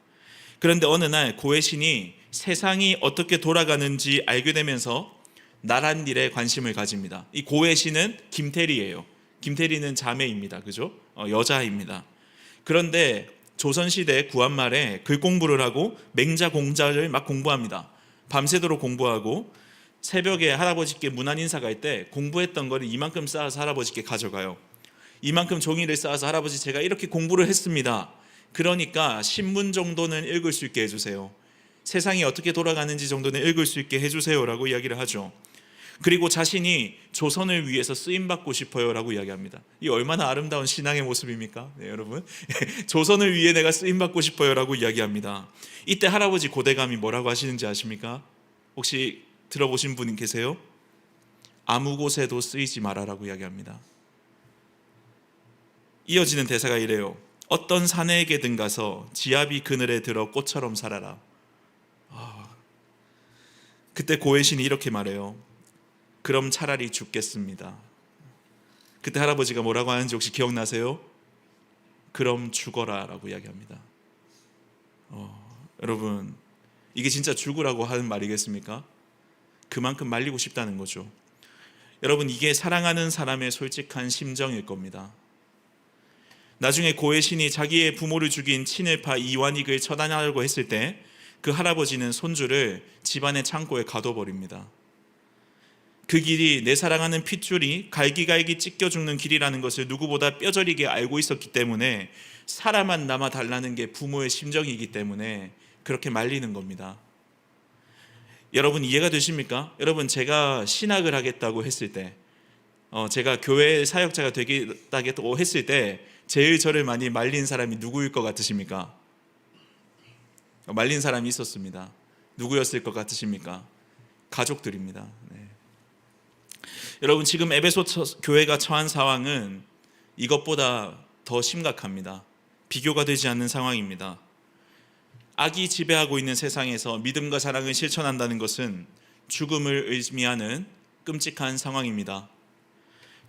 그런데 어느 날 고애신이 세상이 어떻게 돌아가는지 알게 되면서 나란 일에 관심을 가집니다. 이 고애신은 김태리예요. 김태리는 자매입니다. 그죠? 여자입니다. 그런데 조선시대 구한말에 글 공부를 하고 맹자 공자를 막 공부합니다. 밤새도록 공부하고 새벽에 할아버지께 문안 인사 갈 때 공부했던 거를 이만큼 쌓아서 할아버지께 가져가요. 이만큼 종이를 쌓아서 할아버지 제가 이렇게 공부를 했습니다. 그러니까 신문 정도는 읽을 수 있게 해주세요. 세상이 어떻게 돌아가는지 정도는 읽을 수 있게 해주세요라고 이야기를 하죠. 그리고 자신이 조선을 위해서 쓰임받고 싶어요라고 이야기합니다. 이 얼마나 아름다운 신앙의 모습입니까? 네, 여러분. 조선을 위해 내가 쓰임받고 싶어요라고 이야기합니다. 이때 할아버지 고대감이 뭐라고 하시는지 아십니까? 혹시 들어보신 분 계세요? 아무 곳에도 쓰이지 마라라고 이야기합니다. 이어지는 대사가 이래요. 어떤 사내에게든 가서 지아비 그늘에 들어 꽃처럼 살아라. 그때 고애신이 이렇게 말해요. 그럼 차라리 죽겠습니다. 그때 할아버지가 뭐라고 하는지 혹시 기억나세요? 그럼 죽어라 라고 이야기합니다. 여러분, 이게 진짜 죽으라고 하는 말이겠습니까? 그만큼 말리고 싶다는 거죠. 여러분, 이게 사랑하는 사람의 솔직한 심정일 겁니다. 나중에 고애신이 자기의 부모를 죽인 친일파 이완익을 처단하려고 했을 때 그 할아버지는 손주를 집안의 창고에 가둬버립니다. 그 길이 내 사랑하는 핏줄이 갈기갈기 찢겨 죽는 길이라는 것을 누구보다 뼈저리게 알고 있었기 때문에 살아만 남아 달라는 게 부모의 심정이기 때문에 그렇게 말리는 겁니다. 여러분, 이해가 되십니까? 여러분, 제가 신학을 하겠다고 했을 때, 제가 교회 사역자가 되겠다고 했을 때 제일 저를 많이 말린 사람이 누구일 것 같으십니까? 말린 사람이 있었습니다. 누구였을 것 같으십니까? 가족들입니다. 네. 여러분, 지금 에베소 교회가 처한 상황은 이것보다 더 심각합니다. 비교가 되지 않는 상황입니다. 악이 지배하고 있는 세상에서 믿음과 사랑을 실천한다는 것은 죽음을 의미하는 끔찍한 상황입니다.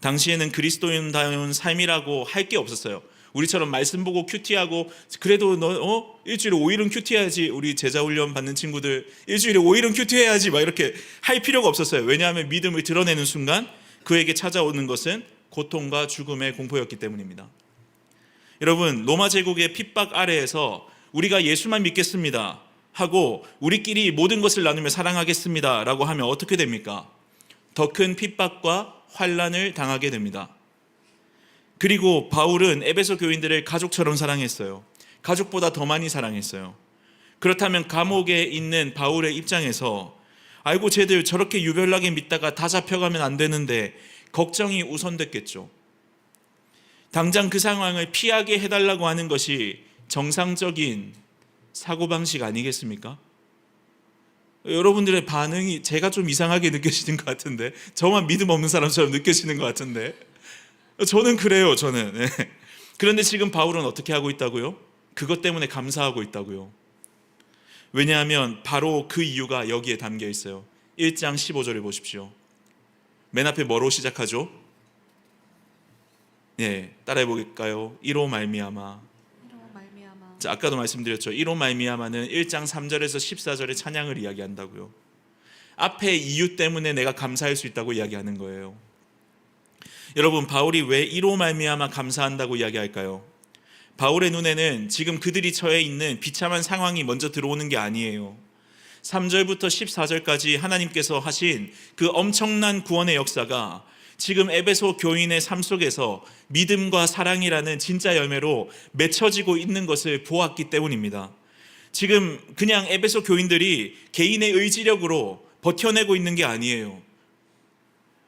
당시에는 그리스도인다운 삶이라고 할 게 없었어요. 우리처럼 말씀 보고 큐티하고, 그래도 너 일주일에 5일은 큐티해야지, 우리 제자 훈련 받는 친구들 일주일에 5일은 큐티해야지 막 이렇게 할 필요가 없었어요. 왜냐하면 믿음을 드러내는 순간 그에게 찾아오는 것은 고통과 죽음의 공포였기 때문입니다. 여러분, 로마 제국의 핍박 아래에서 우리가 예수만 믿겠습니다 하고 우리끼리 모든 것을 나누며 사랑하겠습니다 라고 하면 어떻게 됩니까? 더 큰 핍박과 환난을 당하게 됩니다. 그리고 바울은 에베소 교인들을 가족처럼 사랑했어요. 가족보다 더 많이 사랑했어요. 그렇다면 감옥에 있는 바울의 입장에서 아이고 쟤들 저렇게 유별나게 믿다가 다 잡혀가면 안 되는데 걱정이 우선됐겠죠. 당장 그 상황을 피하게 해달라고 하는 것이 정상적인 사고방식 아니겠습니까? 여러분들의 반응이 제가 좀 이상하게 느껴지는 것 같은데, 저만 믿음 없는 사람처럼 느껴지는 것 같은데, 저는 그래요. 저는. 네. 그런데 지금 바울은 어떻게 하고 있다고요? 그것 때문에 감사하고 있다고요. 왜냐하면 바로 그 이유가 여기에 담겨 있어요. 1장 15절을 보십시오. 맨 앞에 뭐로 시작하죠? 네, 따라해 볼까요? 이로 말미암아. 자, 아까도 말씀드렸죠. 이로 말미암아는 1장 3절에서 14절의 찬양을 이야기한다고요. 앞에 이유 때문에 내가 감사할 수 있다고 이야기하는 거예요. 여러분, 바울이 왜 이로 말미암아 감사한다고 이야기할까요? 바울의 눈에는 지금 그들이 처해 있는 비참한 상황이 먼저 들어오는 게 아니에요. 3절부터 14절까지 하나님께서 하신 그 엄청난 구원의 역사가 지금 에베소 교인의 삶 속에서 믿음과 사랑이라는 진짜 열매로 맺혀지고 있는 것을 보았기 때문입니다. 지금 그냥 에베소 교인들이 개인의 의지력으로 버텨내고 있는 게 아니에요.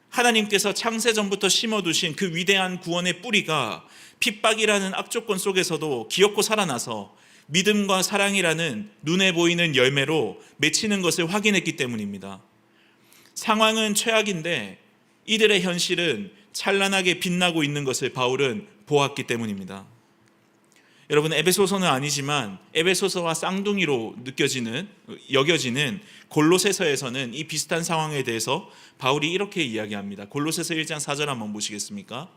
하나님께서 창세전부터 심어두신 그 위대한 구원의 뿌리가 핍박이라는 악조건 속에서도 기어코 살아나서 믿음과 사랑이라는 눈에 보이는 열매로 맺히는 것을 확인했기 때문입니다. 상황은 최악인데 이들의 현실은 찬란하게 빛나고 있는 것을 바울은 보았기 때문입니다. 여러분, 에베소서는 아니지만 에베소서와 쌍둥이로 여겨지는 골로새서에서는 이 비슷한 상황에 대해서 바울이 이렇게 이야기합니다. 골로새서 1장 4절 한번 보시겠습니까?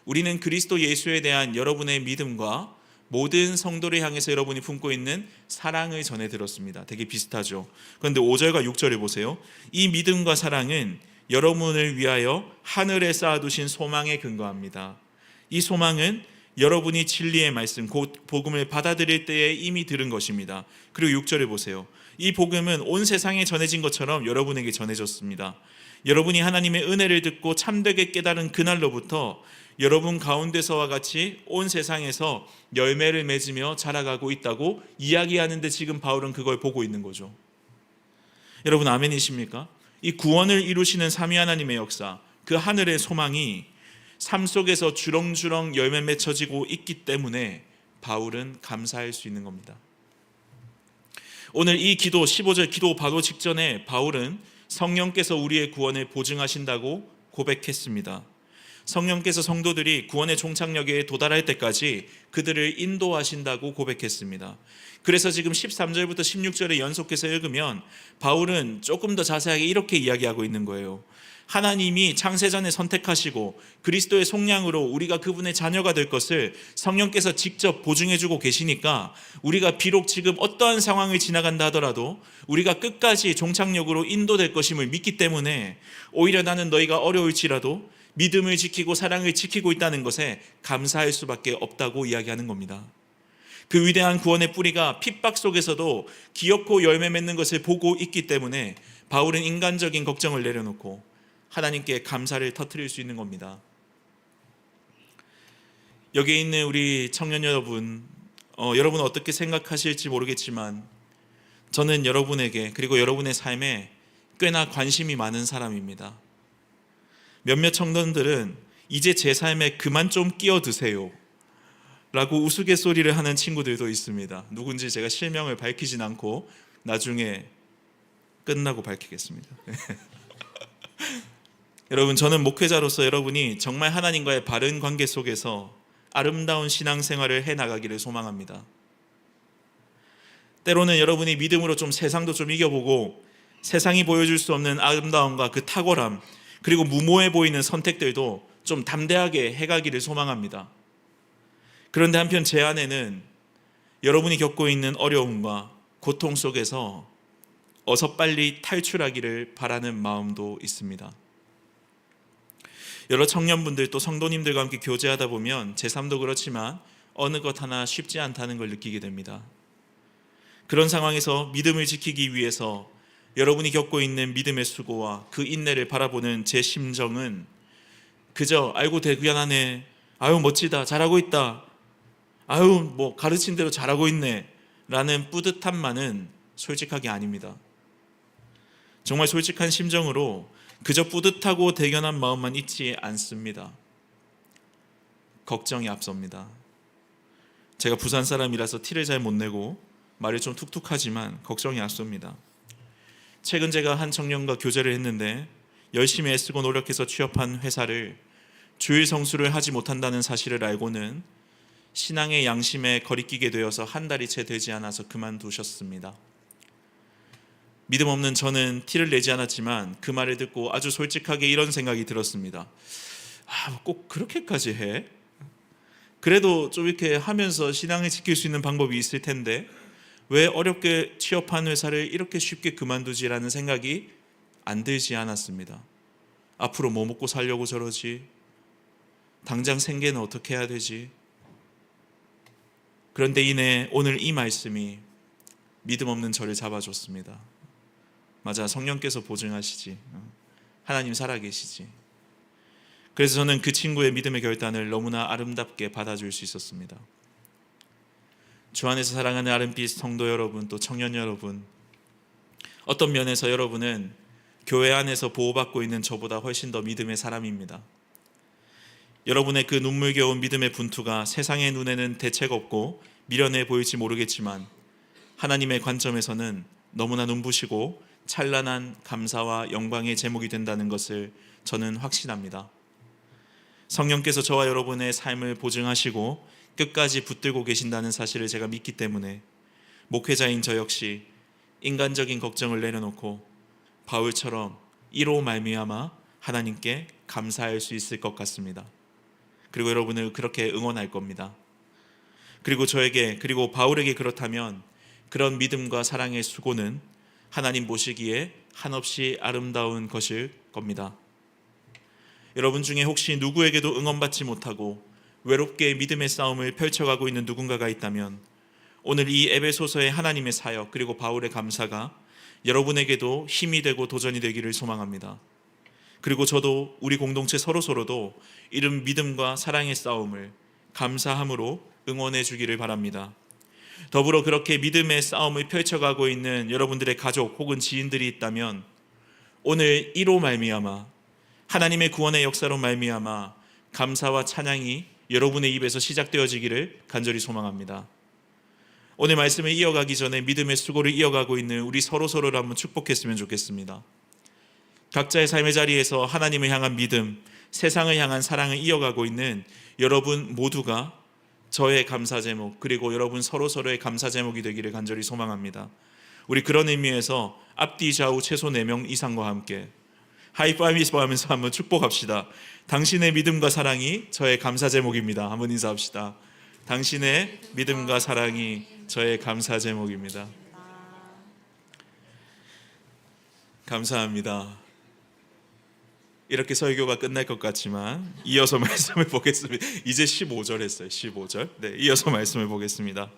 우리는 그리스도 예수에 대한 여러분의 믿음과 모든 성도를 향해서 여러분이 품고 있는 사랑을 전해 들었습니다. 되게 비슷하죠. 그런데 5절과 6절을 보세요. 이 믿음과 사랑은 여러분을 위하여 하늘에 쌓아두신 소망에 근거합니다. 이 소망은 여러분이 진리의 말씀, 곧 복음을 받아들일 때에 이미 들은 것입니다. 그리고 6절을 보세요. 이 복음은 온 세상에 전해진 것처럼 여러분에게 전해졌습니다. 여러분이 하나님의 은혜를 듣고 참되게 깨달은 그날로부터 여러분 가운데서와 같이 온 세상에서 열매를 맺으며 자라가고 있다고 이야기하는데 지금 바울은 그걸 보고 있는 거죠. 여러분, 아멘이십니까? 이 구원을 이루시는 삼위 하나님의 역사, 그 하늘의 소망이 삶 속에서 주렁주렁 열매 맺혀지고 있기 때문에 바울은 감사할 수 있는 겁니다. 오늘 이 기도 15절 기도 바로 직전에 바울은 성령께서 우리의 구원을 보증하신다고 고백했습니다. 성령께서 성도들이 구원의 종착역에 도달할 때까지 그들을 인도하신다고 고백했습니다. 그래서 지금 13절부터 16절에 연속해서 읽으면 바울은 조금 더 자세하게 이렇게 이야기하고 있는 거예요. 하나님이 창세전에 선택하시고 그리스도의 속량으로 우리가 그분의 자녀가 될 것을 성령께서 직접 보증해주고 계시니까 우리가 비록 지금 어떠한 상황을 지나간다 하더라도 우리가 끝까지 종착역으로 인도될 것임을 믿기 때문에 오히려 나는 너희가 어려울지라도 믿음을 지키고 사랑을 지키고 있다는 것에 감사할 수밖에 없다고 이야기하는 겁니다. 그 위대한 구원의 뿌리가 핍박 속에서도 기어코 열매 맺는 것을 보고 있기 때문에 바울은 인간적인 걱정을 내려놓고 하나님께 감사를 터뜨릴 수 있는 겁니다. 여기에 있는 우리 청년 여러분, 여러분은 어떻게 생각하실지 모르겠지만 저는 여러분에게 그리고 여러분의 삶에 꽤나 관심이 많은 사람입니다. 몇몇 청년들은 이제 제 삶에 그만 좀 끼어드세요 라고 우스갯소리를 하는 친구들도 있습니다. 누군지 제가 실명을 밝히진 않고 나중에 끝나고 밝히겠습니다. 여러분, 저는 목회자로서 여러분이 정말 하나님과의 바른 관계 속에서 아름다운 신앙생활을 해나가기를 소망합니다. 때로는 여러분이 믿음으로 좀 세상도 좀 이겨보고 세상이 보여줄 수 없는 아름다움과 그 탁월함, 그리고 무모해 보이는 선택들도 좀 담대하게 해가기를 소망합니다. 그런데 한편 제 안에는 여러분이 겪고 있는 어려움과 고통 속에서 어서 빨리 탈출하기를 바라는 마음도 있습니다. 여러 청년분들 또 성도님들과 함께 교제하다 보면 제 삶도 그렇지만 어느 것 하나 쉽지 않다는 걸 느끼게 됩니다. 그런 상황에서 믿음을 지키기 위해서 여러분이 겪고 있는 믿음의 수고와 그 인내를 바라보는 제 심정은 그저 아이고 대견하네, 아유 멋지다, 잘하고 있다, 아유 뭐 가르친 대로 잘하고 있네 라는 뿌듯함만은 솔직하게 아닙니다. 정말 솔직한 심정으로 그저 뿌듯하고 대견한 마음만 있지 않습니다. 걱정이 앞섭니다. 제가 부산 사람이라서 티를 잘 못 내고 말이 좀 툭툭하지만 걱정이 앞섭니다. 최근 제가 한 청년과 교제를 했는데 열심히 애쓰고 노력해서 취업한 회사를 주일 성수를 하지 못한다는 사실을 알고는 신앙의 양심에 거리끼게 되어서 한 달이 채 되지 않아서 그만두셨습니다. 믿음 없는 저는 티를 내지 않았지만 그 말을 듣고 아주 솔직하게 이런 생각이 들었습니다. 꼭 그렇게까지 해? 그래도 좀 이렇게 하면서 신앙을 지킬 수 있는 방법이 있을 텐데 왜 어렵게 취업한 회사를 이렇게 쉽게 그만두지라는 생각이 안 들지 않았습니다. 앞으로 뭐 먹고 살려고 저러지? 당장 생계는 어떻게 해야 되지? 그런데 이내 오늘 이 말씀이 믿음 없는 저를 잡아줬습니다. 맞아, 성령께서 보증하시지. 하나님 살아계시지. 그래서 저는 그 친구의 믿음의 결단을 너무나 아름답게 받아줄 수 있었습니다. 주 안에서 사랑하는 아름빛 성도 여러분, 또 청년 여러분, 어떤 면에서 여러분은 교회 안에서 보호받고 있는 저보다 훨씬 더 믿음의 사람입니다. 여러분의 그 눈물겨운 믿음의 분투가 세상의 눈에는 대책 없고 미련해 보일지 모르겠지만 하나님의 관점에서는 너무나 눈부시고 찬란한 감사와 영광의 제목이 된다는 것을 저는 확신합니다. 성령께서 저와 여러분의 삶을 보증하시고 끝까지 붙들고 계신다는 사실을 제가 믿기 때문에 목회자인 저 역시 인간적인 걱정을 내려놓고 바울처럼 이로 말미암아 하나님께 감사할 수 있을 것 같습니다. 그리고 여러분을 그렇게 응원할 겁니다. 그리고 저에게, 그리고 바울에게 그렇다면 그런 믿음과 사랑의 수고는 하나님 보시기에 한없이 아름다운 것일 겁니다. 여러분 중에 혹시 누구에게도 응원받지 못하고 외롭게 믿음의 싸움을 펼쳐가고 있는 누군가가 있다면 오늘 이 에베소서의 하나님의 사역 그리고 바울의 감사가 여러분에게도 힘이 되고 도전이 되기를 소망합니다. 그리고 저도 우리 공동체 서로서로도 이런 믿음과 사랑의 싸움을 감사함으로 응원해 주기를 바랍니다. 더불어 그렇게 믿음의 싸움을 펼쳐가고 있는 여러분들의 가족 혹은 지인들이 있다면 오늘 이로 말미암아 하나님의 구원의 역사로 말미암아 감사와 찬양이 여러분의 입에서 시작되어지기를 간절히 소망합니다. 오늘 말씀을 이어가기 전에 믿음의 수고를 이어가고 있는 우리 서로서로를 한번 축복했으면 좋겠습니다. 각자의 삶의 자리에서 하나님을 향한 믿음, 세상을 향한 사랑을 이어가고 있는 여러분 모두가 저의 감사 제목 그리고 여러분 서로서로의 감사 제목이 되기를 간절히 소망합니다. 우리 그런 의미에서 앞뒤 좌우 최소 4명 이상과 함께 하이파이브 하면서 한번 축복합시다. 당신의 믿음과 사랑이 저의 감사 제목입니다. 한번 인사합시다. 당신의 믿음과 사랑이 저의 감사 제목입니다. 감사합니다. 이렇게 설교가 끝날 것 같지만 이어서 말씀을 보겠습니다. 이제 15절 했어요. 15절. 네, 이어서 말씀을 보겠습니다.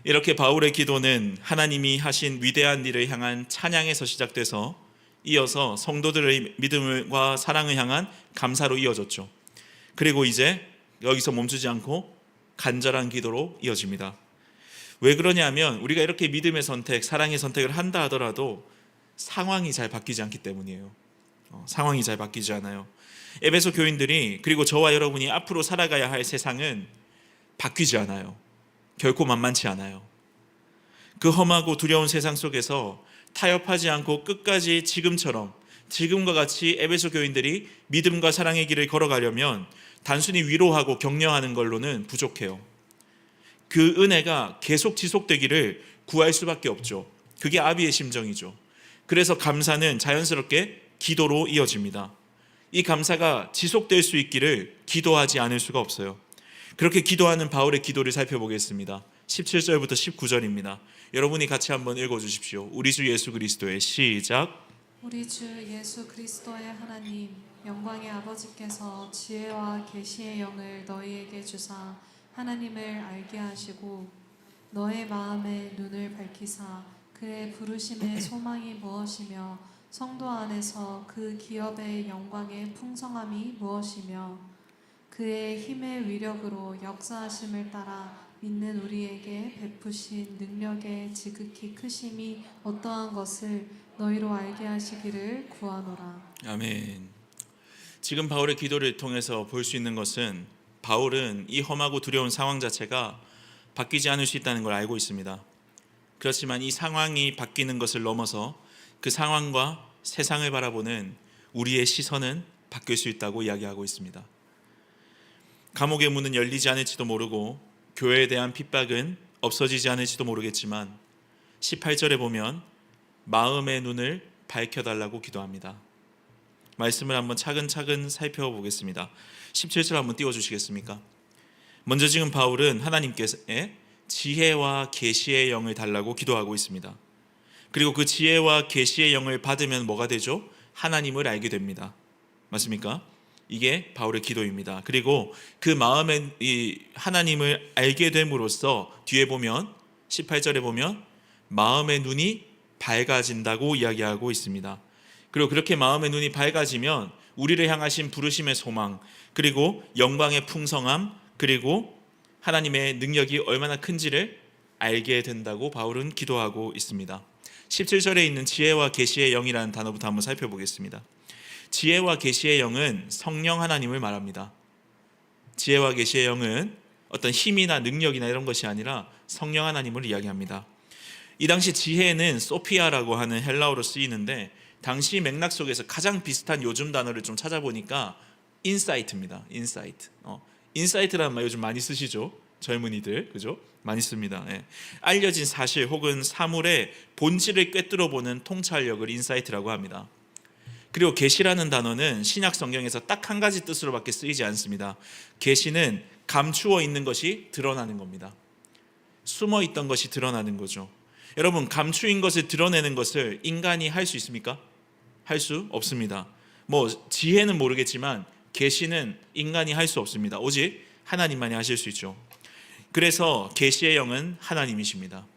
이렇게 바울의 기도는 하나님이 하신 위대한 일을 향한 찬양에서 시작돼서 이어서 성도들의 믿음과 사랑을 향한 감사로 이어졌죠. 그리고 이제 여기서 멈추지 않고 간절한 기도로 이어집니다. 왜 그러냐면 우리가 이렇게 믿음의 선택, 사랑의 선택을 한다 하더라도 상황이 잘 바뀌지 않기 때문이에요. 상황이 잘 바뀌지 않아요. 에베소 교인들이 그리고 저와 여러분이 앞으로 살아가야 할 세상은 바뀌지 않아요. 결코 만만치 않아요. 그 험하고 두려운 세상 속에서 타협하지 않고 끝까지 지금과 같이 에베소 교인들이 믿음과 사랑의 길을 걸어가려면 단순히 위로하고 격려하는 걸로는 부족해요. 그 은혜가 계속 지속되기를 구할 수밖에 없죠. 그게 아비의 심정이죠. 그래서 감사는 자연스럽게 기도로 이어집니다. 이 감사가 지속될 수 있기를 기도하지 않을 수가 없어요. 그렇게 기도하는 바울의 기도를 살펴보겠습니다. 17절부터 19절입니다. 여러분이 같이 한번 읽어주십시오. 우리 주 예수 그리스도의 시작. 우리 주 예수 그리스도의 하나님 영광의 아버지께서 지혜와 계시의 영을 너희에게 주사 하나님을 알게 하시고 너의 마음의 눈을 밝히사 그의 부르심의 소망이 무엇이며 성도 안에서 그 기업의 영광의 풍성함이 무엇이며 그의 힘의 위력으로 역사하심을 따라 믿는 우리에게 베푸신 능력의 지극히 크심이 어떠한 것을 너희로 알게 하시기를 구하노라. 아멘. 지금 바울의 기도를 통해서 볼 수 있는 것은 바울은 이 험하고 두려운 상황 자체가 바뀌지 않을 수 있다는 걸 알고 있습니다. 그렇지만 이 상황이 바뀌는 것을 넘어서 그 상황과 세상을 바라보는 우리의 시선은 바뀔 수 있다고 이야기하고 있습니다. 감옥의 문은 열리지 않을지도 모르고 교회에 대한 핍박은 없어지지 않을지도 모르겠지만 18절에 보면 마음의 눈을 밝혀달라고 기도합니다. 말씀을 한번 차근차근 살펴보겠습니다. 17절 한번 띄워주시겠습니까? 먼저 지금 바울은 하나님께서 지혜와 계시의 영을 달라고 기도하고 있습니다. 그리고 그 지혜와 계시의 영을 받으면 뭐가 되죠? 하나님을 알게 됩니다. 맞습니까? 이게 바울의 기도입니다. 그리고 그 마음에 이 하나님을 알게 됨으로써 뒤에 보면 18절에 보면 마음의 눈이 밝아진다고 이야기하고 있습니다. 그리고 그렇게 마음의 눈이 밝아지면 우리를 향하신 부르심의 소망, 그리고 영광의 풍성함, 그리고 하나님의 능력이 얼마나 큰지를 알게 된다고 바울은 기도하고 있습니다. 17절에 있는 지혜와 계시의 영이라는 단어부터 한번 살펴보겠습니다. 지혜와 계시의 영은 성령 하나님을 말합니다. 지혜와 계시의 영은 어떤 힘이나 능력이나 이런 것이 아니라 성령 하나님을 이야기합니다. 이 당시 지혜는 소피아라고 하는 헬라어로 쓰이는데 당시 맥락 속에서 가장 비슷한 요즘 단어를 좀 찾아보니까 인사이트입니다. 인사이트라는 말 요즘 많이 쓰시죠? 젊은이들, 그죠? 많이 씁니다. 예. 알려진 사실 혹은 사물의 본질을 꿰뚫어 보는 통찰력을 인사이트라고 합니다. 그리고 계시라는 단어는 신약 성경에서 딱 한 가지 뜻으로밖에 쓰이지 않습니다. 계시는 감추어 있는 것이 드러나는 겁니다. 숨어 있던 것이 드러나는 거죠. 여러분, 감추인 것을 드러내는 것을 인간이 할 수 있습니까? 할 수 없습니다. 지혜는 모르겠지만 계시는 인간이 할 수 없습니다. 오직 하나님만이 하실 수 있죠. 그래서 계시의 영은 하나님이십니다.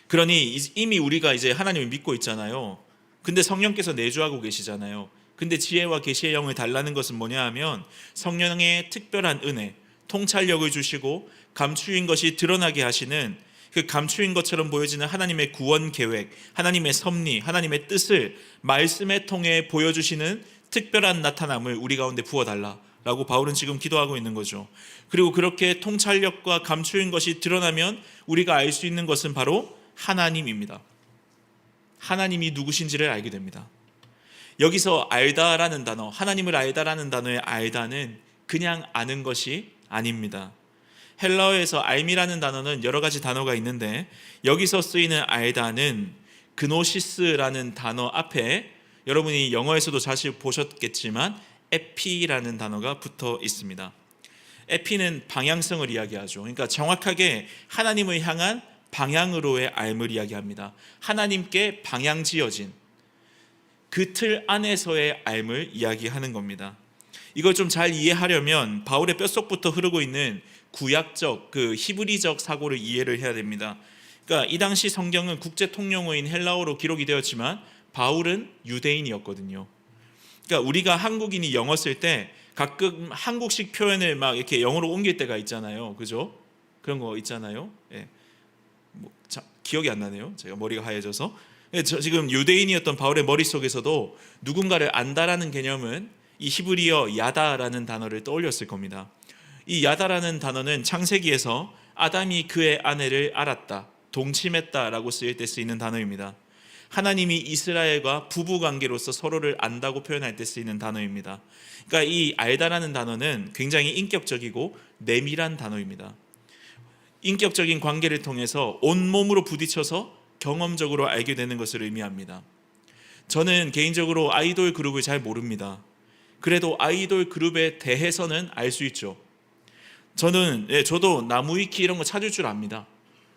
그러니 이미 우리가 이제 하나님을 믿고 있잖아요. 근데 성령께서 내주하고 계시잖아요. 근데 지혜와 계시의 영을 달라는 것은 뭐냐 하면 성령의 특별한 은혜, 통찰력을 주시고 감추인 것이 드러나게 하시는 그 감추인 것처럼 보여지는 하나님의 구원 계획, 하나님의 섭리, 하나님의 뜻을 말씀에 통해 보여주시는 특별한 나타남을 우리 가운데 부어달라라고 바울은 지금 기도하고 있는 거죠. 그리고 그렇게 통찰력과 감추인 것이 드러나면 우리가 알 수 있는 것은 바로 하나님입니다. 하나님이 누구신지를 알게 됩니다. 여기서 알다라는 단어, 하나님을 알다라는 단어의 알다는 그냥 아는 것이 아닙니다. 헬라어에서 알미라는 단어는 여러 가지 단어가 있는데 여기서 쓰이는 알다는 그노시스라는 단어 앞에 여러분이 영어에서도 자주 보셨겠지만 에피라는 단어가 붙어 있습니다. 에피는 방향성을 이야기하죠. 그러니까 정확하게 하나님을 향한 방향으로의 알을 이야기합니다. 하나님께 방향 지어진 그 틀 안에서의 알을 이야기하는 겁니다. 이걸 좀 잘 이해하려면 바울의 뼛속부터 흐르고 있는 구약적 그 히브리적 사고를 이해를 해야 됩니다. 그러니까 이 당시 성경은 국제 통용어인 헬라어로 기록이 되었지만 바울은 유대인이었거든요. 그러니까 우리가 한국인이 영어 쓸 때 가끔 한국식 표현을 막 이렇게 영어로 옮길 때가 있잖아요. 그죠? 그런 거 있잖아요. 예. 기억이 안 나네요. 제가 머리가 하얘져서. 지금 유대인이었던 바울의 머릿속에서도 누군가를 안다라는 개념은 이 히브리어 야다라는 단어를 떠올렸을 겁니다. 이 야다라는 단어는 창세기에서 아담이 그의 아내를 알았다, 동침했다라고 쓰일 때 쓰이는 단어입니다. 하나님이 이스라엘과 부부관계로서 서로를 안다고 표현할 때 쓰이는 단어입니다. 그러니까 이 알다라는 단어는 굉장히 인격적이고 내밀한 단어입니다. 인격적인 관계를 통해서 온몸으로 부딪혀서 경험적으로 알게 되는 것을 의미합니다. 저는 개인적으로 아이돌 그룹을 잘 모릅니다. 그래도 아이돌 그룹에 대해서는 알 수 있죠. 저도 나무위키 이런 거 찾을 줄 압니다.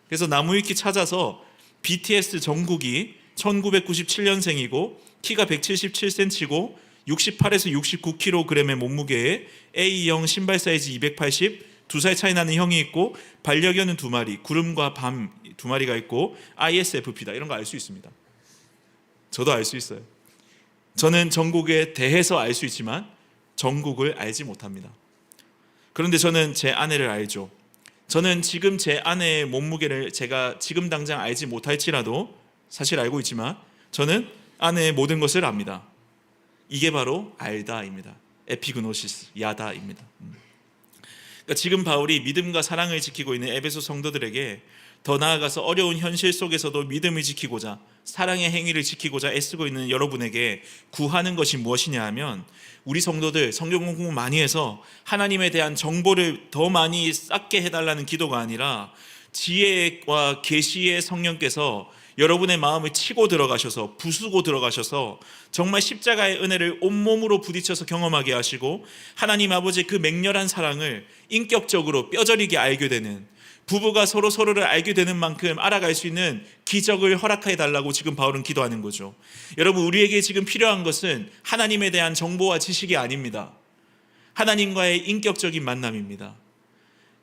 그래서 나무위키 찾아서 BTS 정국이 1997년생이고 키가 177cm고 68에서 69kg의 몸무게에 A형 신발 사이즈 280, 2살 차이 나는 형이 있고 반려견은 2마리, 구름과 밤 2마리가 있고 ISFP다. 이런 거 알 수 있습니다. 저도 알 수 있어요. 저는 정국에 대해서 알 수 있지만 정국을 알지 못합니다. 그런데 저는 제 아내를 알죠. 저는 지금 제 아내의 몸무게를 제가 지금 당장 알지 못할지라도 사실 알고 있지만 저는 아내의 모든 것을 압니다. 이게 바로 알다입니다. 에피그노시스, 야다입니다. 그러니까 지금 바울이 믿음과 사랑을 지키고 있는 에베소 성도들에게 더 나아가서 어려운 현실 속에서도 믿음을 지키고자 사랑의 행위를 지키고자 애쓰고 있는 여러분에게 구하는 것이 무엇이냐 하면, 우리 성도들 성경 공부 많이 해서 하나님에 대한 정보를 더 많이 쌓게 해달라는 기도가 아니라, 지혜와 계시의 성령께서 여러분의 마음을 치고 들어가셔서 부수고 들어가셔서 정말 십자가의 은혜를 온몸으로 부딪혀서 경험하게 하시고, 하나님 아버지의 그 맹렬한 사랑을 인격적으로 뼈저리게 알게 되는, 부부가 서로를 알게 되는 만큼 알아갈 수 있는 기적을 허락해 달라고 지금 바울은 기도하는 거죠. 여러분, 우리에게 지금 필요한 것은 하나님에 대한 정보와 지식이 아닙니다. 하나님과의 인격적인 만남입니다.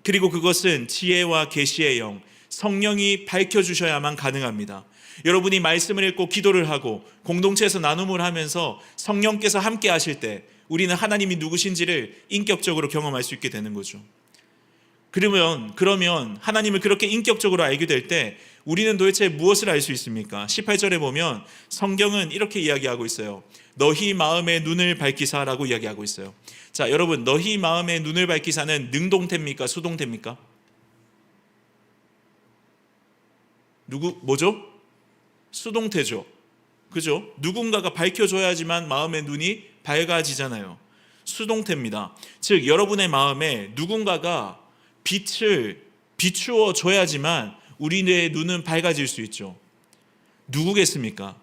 그리고 그것은 지혜와 계시의 영, 성령이 밝혀주셔야만 가능합니다. 여러분이 말씀을 읽고 기도를 하고 공동체에서 나눔을 하면서 성령께서 함께 하실 때 우리는 하나님이 누구신지를 인격적으로 경험할 수 있게 되는 거죠. 그러면 하나님을 그렇게 인격적으로 알게 될 때 우리는 도대체 무엇을 알 수 있습니까? 18절에 보면 성경은 이렇게 이야기하고 있어요. 너희 마음의 눈을 밝히사라고 이야기하고 있어요. 자, 여러분, 너희 마음의 눈을 밝히사는 능동태입니까? 수동태입니까? 뭐죠? 수동태죠. 그죠? 누군가가 밝혀줘야지만 마음의 눈이 밝아지잖아요. 수동태입니다. 즉, 여러분의 마음에 누군가가 빛을 비추어 줘야지만 우리의 눈은 밝아질 수 있죠. 누구겠습니까?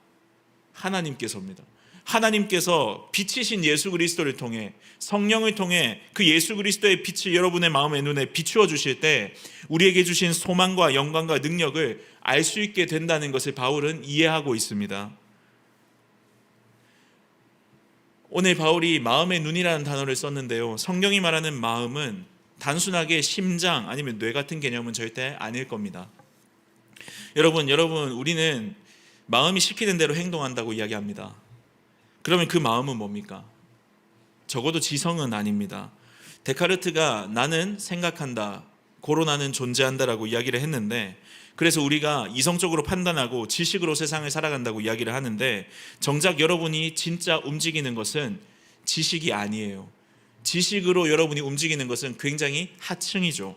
하나님께서입니다. 하나님께서 빛이신 예수 그리스도를 통해, 성령을 통해 그 예수 그리스도의 빛을 여러분의 마음의 눈에 비추어 주실 때 우리에게 주신 소망과 영광과 능력을 알 수 있게 된다는 것을 바울은 이해하고 있습니다. 오늘 바울이 마음의 눈이라는 단어를 썼는데요, 성경이 말하는 마음은 단순하게 심장 아니면 뇌 같은 개념은 절대 아닐 겁니다. 여러분, 우리는 마음이 시키는 대로 행동한다고 이야기합니다. 그러면 그 마음은 뭡니까? 적어도 지성은 아닙니다. 데카르트가 나는 생각한다, 고로 나는 존재한다라고 이야기를 했는데, 그래서 우리가 이성적으로 판단하고 지식으로 세상을 살아간다고 이야기를 하는데, 정작 여러분이 진짜 움직이는 것은 지식이 아니에요. 지식으로 여러분이 움직이는 것은 굉장히 하층이죠.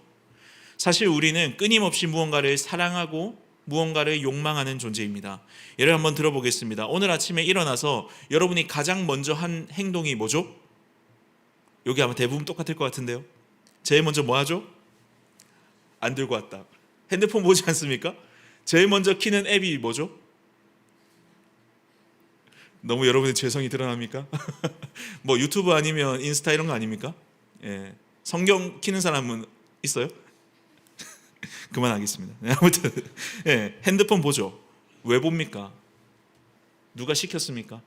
사실 우리는 끊임없이 무언가를 사랑하고 무언가를 욕망하는 존재입니다. 예를 한번 들어보겠습니다. 오늘 아침에 일어나서 여러분이 가장 먼저 한 행동이 뭐죠? 여기 아마 대부분 똑같을 것 같은데요. 제일 먼저 뭐 하죠? 안 들고 왔다. 핸드폰 보지 않습니까? 제일 먼저 키는 앱이 뭐죠? 너무 여러분의 죄성이 드러납니까? 뭐 유튜브 아니면 인스타 이런 거 아닙니까? 예. 성경 키는 사람은 있어요? 그만하겠습니다. 아무튼 핸드폰 보죠. 왜 봅니까? 누가 시켰습니까?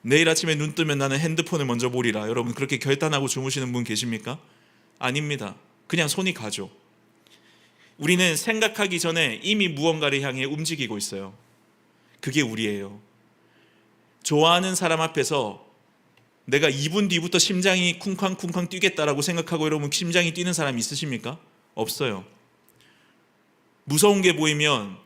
내일 아침에 눈 뜨면 나는 핸드폰을 먼저 보리라. 여러분, 그렇게 결단하고 주무시는 분 계십니까? 아닙니다. 그냥 손이 가죠. 우리는 생각하기 전에 이미 무언가를 향해 움직이고 있어요. 그게 우리예요. 좋아하는 사람 앞에서 내가 2분 뒤부터 심장이 쿵쾅쿵쾅 뛰겠다라고 생각하고 여러분 심장이 뛰는 사람 있으십니까? 없어요. 무서운 게 보이면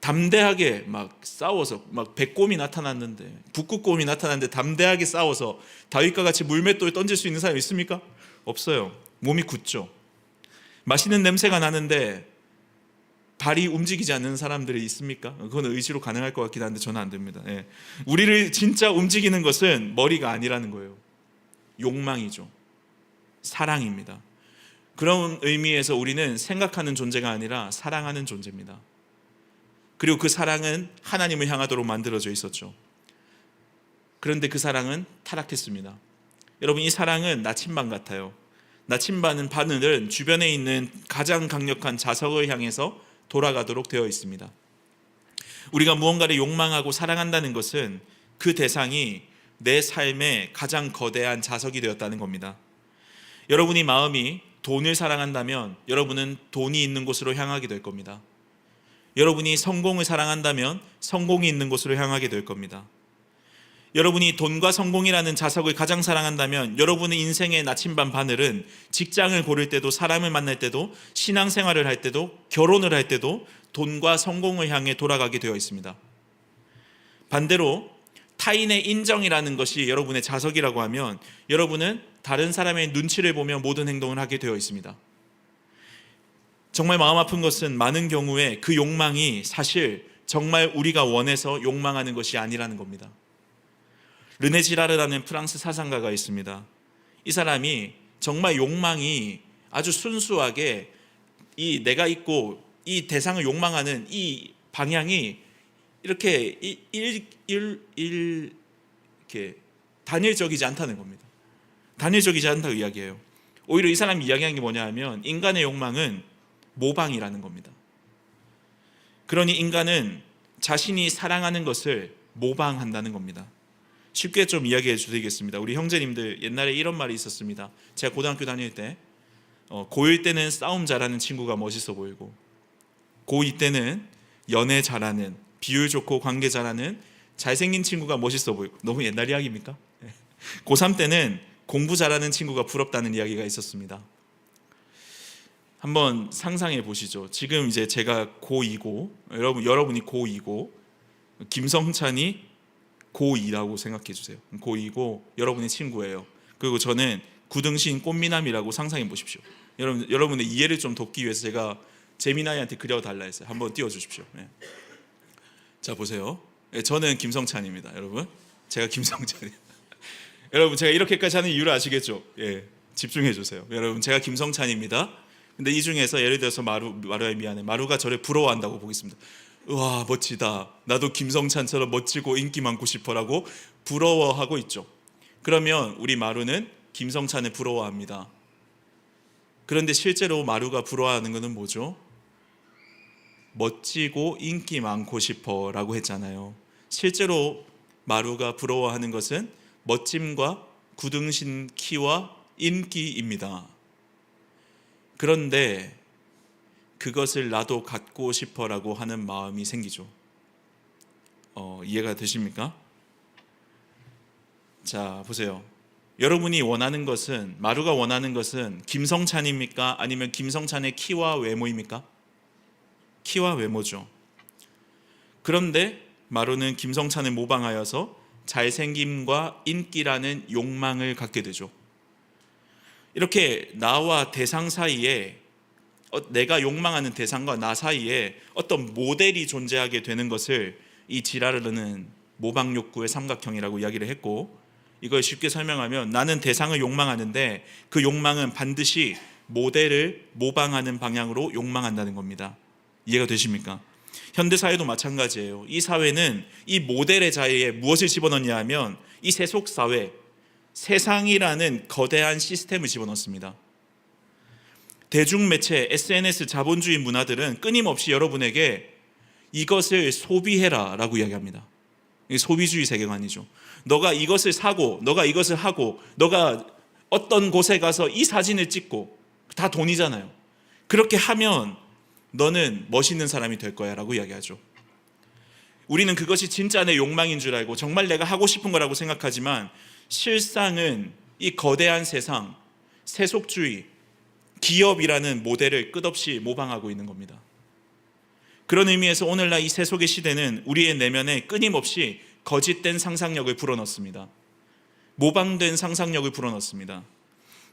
담대하게 막 싸워서, 막 백곰이 나타났는데, 북극곰이 나타났는데 담대하게 싸워서 다윗과 같이 물맷돌을 던질 수 있는 사람 있습니까? 없어요. 몸이 굳죠. 맛있는 냄새가 나는데 발이 움직이지 않는 사람들이 있습니까? 그건 의지로 가능할 것 같긴 한데 저는 안 됩니다. 예. 우리를 진짜 움직이는 것은 머리가 아니라는 거예요. 욕망이죠. 사랑입니다. 그런 의미에서 우리는 생각하는 존재가 아니라 사랑하는 존재입니다. 그리고 그 사랑은 하나님을 향하도록 만들어져 있었죠. 그런데 그 사랑은 타락했습니다. 여러분, 이 사랑은 나침반 같아요. 나침반은 바늘은 주변에 있는 가장 강력한 자석을 향해서 돌아가도록 되어 있습니다. 우리가 무언가를 욕망하고 사랑한다는 것은 그 대상이 내 삶의 가장 거대한 자석이 되었다는 겁니다. 여러분이 마음이 돈을 사랑한다면 여러분은 돈이 있는 곳으로 향하게 될 겁니다. 여러분이 성공을 사랑한다면 성공이 있는 곳으로 향하게 될 겁니다. 여러분이 돈과 성공이라는 자석을 가장 사랑한다면 여러분의 인생의 나침반 바늘은 직장을 고를 때도, 사람을 만날 때도, 신앙생활을 할 때도, 결혼을 할 때도 돈과 성공을 향해 돌아가게 되어 있습니다. 반대로 타인의 인정이라는 것이 여러분의 자석이라고 하면 여러분은 다른 사람의 눈치를 보며 모든 행동을 하게 되어 있습니다. 정말 마음 아픈 것은 많은 경우에 그 욕망이 사실 정말 우리가 원해서 욕망하는 것이 아니라는 겁니다. 르네 지라르라는 프랑스 사상가가 있습니다. 이 사람이 정말 욕망이 아주 순수하게 이 내가 있고 이 대상을 욕망하는 이 방향이 이렇게 이렇게 단일적이지 않다는 겁니다. 단일적이지 않다고 이야기해요. 오히려 이 사람이 이야기하는 게 뭐냐 하면 인간의 욕망은 모방이라는 겁니다. 그러니 인간은 자신이 사랑하는 것을 모방한다는 겁니다. 쉽게 좀 이야기해 드리겠습니다. 우리 형제님들 옛날에 이런 말이 있었습니다. 제가 고등학교 다닐 때 고1 때는 싸움 잘하는 친구가 멋있어 보이고 고2 때는 연애 잘하는 비율 좋고 관계 잘하는 잘생긴 친구가 멋있어 보이고 너무 옛날 이야기입니까? 고3 때는 공부 잘하는 친구가 부럽다는 이야기가 있었습니다. 한번 상상해 보시죠. 지금 이제 제가 고2고 여러분이 고2고 김성찬이 고2라고 생각해 주세요. 고2고 여러분의 친구예요. 그리고 저는 구등신 꽃미남이라고 상상해 보십시오. 여러분의 이해를 좀 돕기 위해서 제가 재미나이한테 그려달라 했어요. 한번 띄워주십시오. 네. 자 보세요. 네, 저는 김성찬입니다. 여러분 제가 김성찬이에요. 여러분 제가 이렇게까지 하는 이유를 아시겠죠? 예, 집중해 주세요. 여러분 제가 김성찬입니다. 근데 이 중에서 예를 들어서 마루야 미안해. 마루가 저를 부러워한다고 보겠습니다. 우와 멋지다. 나도 김성찬처럼 멋지고 인기 많고 싶어라고 부러워하고 있죠. 그러면 우리 마루는 김성찬을 부러워합니다. 그런데 실제로 마루가 부러워하는 것은 뭐죠? 멋지고 인기 많고 싶어라고 했잖아요. 실제로 마루가 부러워하는 것은 멋짐과 구등신 키와 인기입니다. 그런데 그것을 나도 갖고 싶어라고 하는 마음이 생기죠. 이해가 되십니까? 자 보세요. 여러분이 원하는 것은 마루가 원하는 것은 김성찬입니까? 아니면 김성찬의 키와 외모입니까? 키와 외모죠. 그런데 마루는 김성찬을 모방하여서 잘생김과 인기라는 욕망을 갖게 되죠. 이렇게 나와 대상 사이에 내가 욕망하는 대상과 나 사이에 어떤 모델이 존재하게 되는 것을 이 지라르는 모방 욕구의 삼각형이라고 이야기를 했고, 이걸 쉽게 설명하면 나는 대상을 욕망하는데 그 욕망은 반드시 모델을 모방하는 방향으로 욕망한다는 겁니다. 이해가 되십니까? 현대 사회도 마찬가지예요. 이 사회는 이 모델의 자리에 무엇을 집어넣냐 하면 이 세속 사회, 세상이라는 거대한 시스템을 집어넣습니다. 대중매체, SNS, 자본주의 문화들은 끊임없이 여러분에게 이것을 소비해라 라고 이야기합니다. 이게 소비주의 세계관이죠. 너가 이것을 사고, 너가 이것을 하고, 너가 어떤 곳에 가서 이 사진을 찍고, 다 돈이잖아요. 그렇게 하면 너는 멋있는 사람이 될 거야 라고 이야기하죠. 우리는 그것이 진짜 내 욕망인 줄 알고 정말 내가 하고 싶은 거라고 생각하지만 실상은 이 거대한 세상, 세속주의, 기업이라는 모델을 끝없이 모방하고 있는 겁니다. 그런 의미에서 오늘날 이 세속의 시대는 우리의 내면에 끊임없이 거짓된 상상력을 불어넣습니다. 모방된 상상력을 불어넣습니다.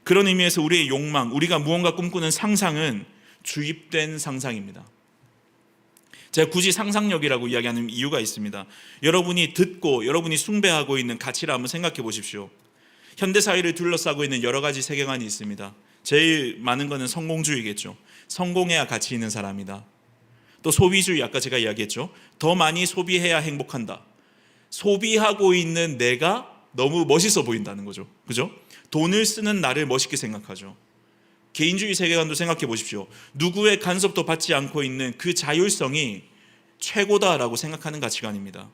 그런 의미에서 우리의 욕망, 우리가 무언가 꿈꾸는 상상은 주입된 상상입니다. 제가 굳이 상상력이라고 이야기하는 이유가 있습니다. 여러분이 듣고 여러분이 숭배하고 있는 가치를 한번 생각해 보십시오. 현대사회를 둘러싸고 있는 여러 가지 세계관이 있습니다. 제일 많은 것은 성공주의겠죠. 성공해야 가치 있는 사람이다. 또 소비주의, 아까 제가 이야기했죠. 더 많이 소비해야 행복한다. 소비하고 있는 내가 너무 멋있어 보인다는 거죠. 그죠? 돈을 쓰는 나를 멋있게 생각하죠. 개인주의 세계관도 생각해 보십시오. 누구의 간섭도 받지 않고 있는 그 자율성이 최고다라고 생각하는 가치관입니다.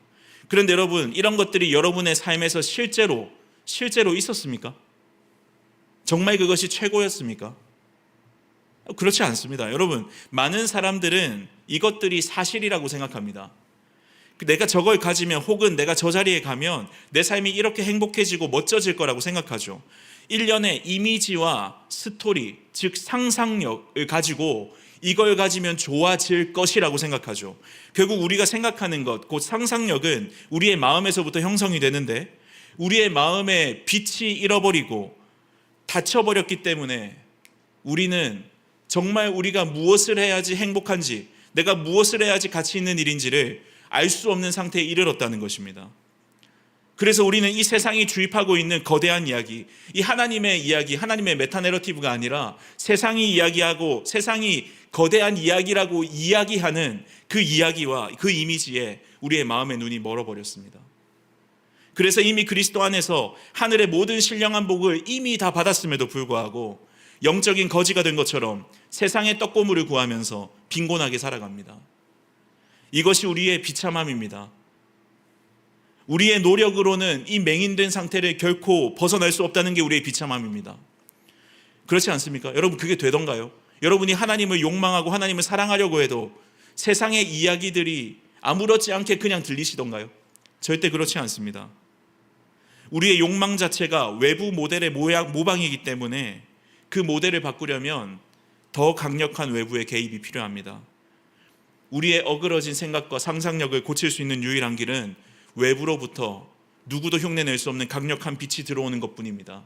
그런데 여러분, 이런 것들이 여러분의 삶에서 실제로 있었습니까? 정말 그것이 최고였습니까? 그렇지 않습니다. 여러분, 많은 사람들은 이것들이 사실이라고 생각합니다. 내가 저걸 가지면 혹은 내가 저 자리에 가면 내 삶이 이렇게 행복해지고 멋져질 거라고 생각하죠. 일련의 이미지와 스토리, 즉 상상력을 가지고 이걸 가지면 좋아질 것이라고 생각하죠. 결국 우리가 생각하는 것, 곧 상상력은 우리의 마음에서부터 형성이 되는데 우리의 마음의 빛이 잃어버리고 닫혀버렸기 때문에 우리는 정말 우리가 무엇을 해야지 행복한지, 내가 무엇을 해야지 가치 있는 일인지를 알 수 없는 상태에 이르렀다는 것입니다. 그래서 우리는 이 세상이 주입하고 있는 거대한 이야기, 이 하나님의 이야기, 하나님의 메타내러티브가 아니라 세상이 이야기하고 세상이 거대한 이야기라고 이야기하는 그 이야기와 그 이미지에 우리의 마음의 눈이 멀어버렸습니다. 그래서 이미 그리스도 안에서 하늘의 모든 신령한 복을 이미 다 받았음에도 불구하고 영적인 거지가 된 것처럼 세상의 떡고물을 구하면서 빈곤하게 살아갑니다. 이것이 우리의 비참함입니다. 우리의 노력으로는 이 맹인된 상태를 결코 벗어날 수 없다는 게 우리의 비참함입니다. 그렇지 않습니까? 여러분, 그게 되던가요? 여러분이 하나님을 욕망하고 하나님을 사랑하려고 해도 세상의 이야기들이 아무렇지 않게 그냥 들리시던가요? 절대 그렇지 않습니다. 우리의 욕망 자체가 외부 모델의 모방이기 때문에 그 모델을 바꾸려면 더 강력한 외부의 개입이 필요합니다. 우리의 어그러진 생각과 상상력을 고칠 수 있는 유일한 길은 외부로부터 누구도 흉내낼 수 없는 강력한 빛이 들어오는 것뿐입니다.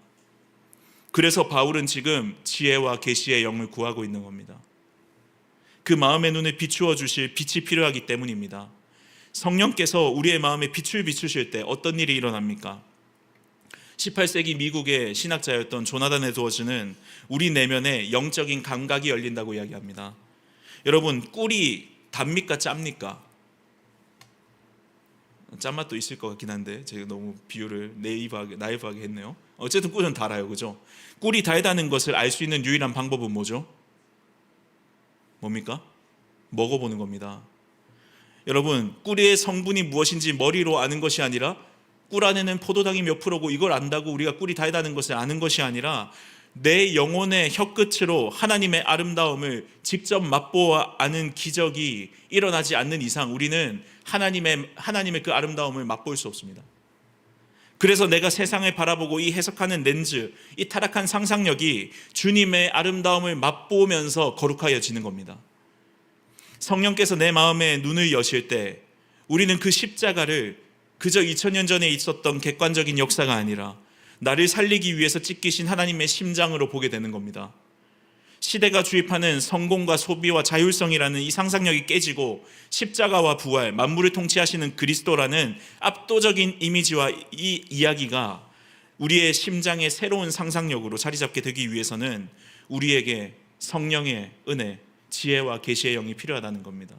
그래서 바울은 지금 지혜와 계시의 영을 구하고 있는 겁니다. 그 마음의 눈을 비추어 주실 빛이 필요하기 때문입니다. 성령께서 우리의 마음에 빛을 비추실 때 어떤 일이 일어납니까? 18세기 미국의 신학자였던 조나단 에드워즈는 우리 내면에 영적인 감각이 열린다고 이야기합니다. 여러분, 꿀이 답니까 짭니까? 짠맛도 있을 것 같긴 한데 제가 너무 비유를 나이브하게 했네요. 어쨌든 꿀은 달아요, 그죠? 꿀이 달다는 것을 알 수 있는 유일한 방법은 뭐죠? 뭡니까? 먹어보는 겁니다. 여러분, 꿀의 성분이 무엇인지 머리로 아는 것이 아니라 꿀 안에는 포도당이 몇 프로고 이걸 안다고 우리가 꿀이 달다는 것을 아는 것이 아니라 내 영혼의 혀끝으로 하나님의 아름다움을 직접 맛보아 아는 기적이 일어나지 않는 이상 우리는 하나님의 그 아름다움을 맛볼 수 없습니다. 그래서 내가 세상을 바라보고 이 해석하는 렌즈, 이 타락한 상상력이 주님의 아름다움을 맛보면서 거룩하여지는 겁니다. 성령께서 내 마음의 눈을 여실 때 우리는 그 십자가를 그저 2000년 전에 있었던 객관적인 역사가 아니라 나를 살리기 위해서 찢기신 하나님의 심장으로 보게 되는 겁니다. 시대가 주입하는 성공과 소비와 자율성이라는 이 상상력이 깨지고 십자가와 부활, 만물을 통치하시는 그리스도라는 압도적인 이미지와 이 이야기가 우리의 심장의 새로운 상상력으로 자리 잡게 되기 위해서는 우리에게 성령의 은혜, 지혜와 계시의 영이 필요하다는 겁니다.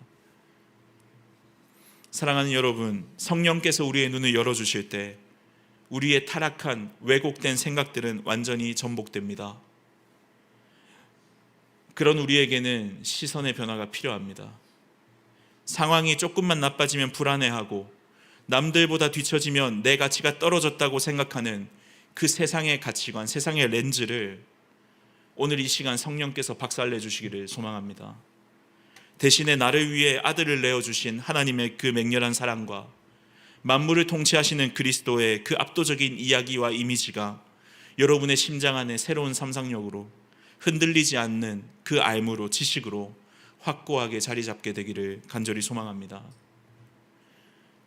사랑하는 여러분, 성령께서 우리의 눈을 열어주실 때 우리의 타락한 왜곡된 생각들은 완전히 전복됩니다. 그런 우리에게는 시선의 변화가 필요합니다. 상황이 조금만 나빠지면 불안해하고 남들보다 뒤처지면 내 가치가 떨어졌다고 생각하는 그 세상의 가치관, 세상의 렌즈를 오늘 이 시간 성령께서 박살내 주시기를 소망합니다. 대신에 나를 위해 아들을 내어주신 하나님의 그 맹렬한 사랑과 만물을 통치하시는 그리스도의 그 압도적인 이야기와 이미지가 여러분의 심장 안에 새로운 상상력으로 흔들리지 않는 그 알무로, 지식으로 확고하게 자리 잡게 되기를 간절히 소망합니다.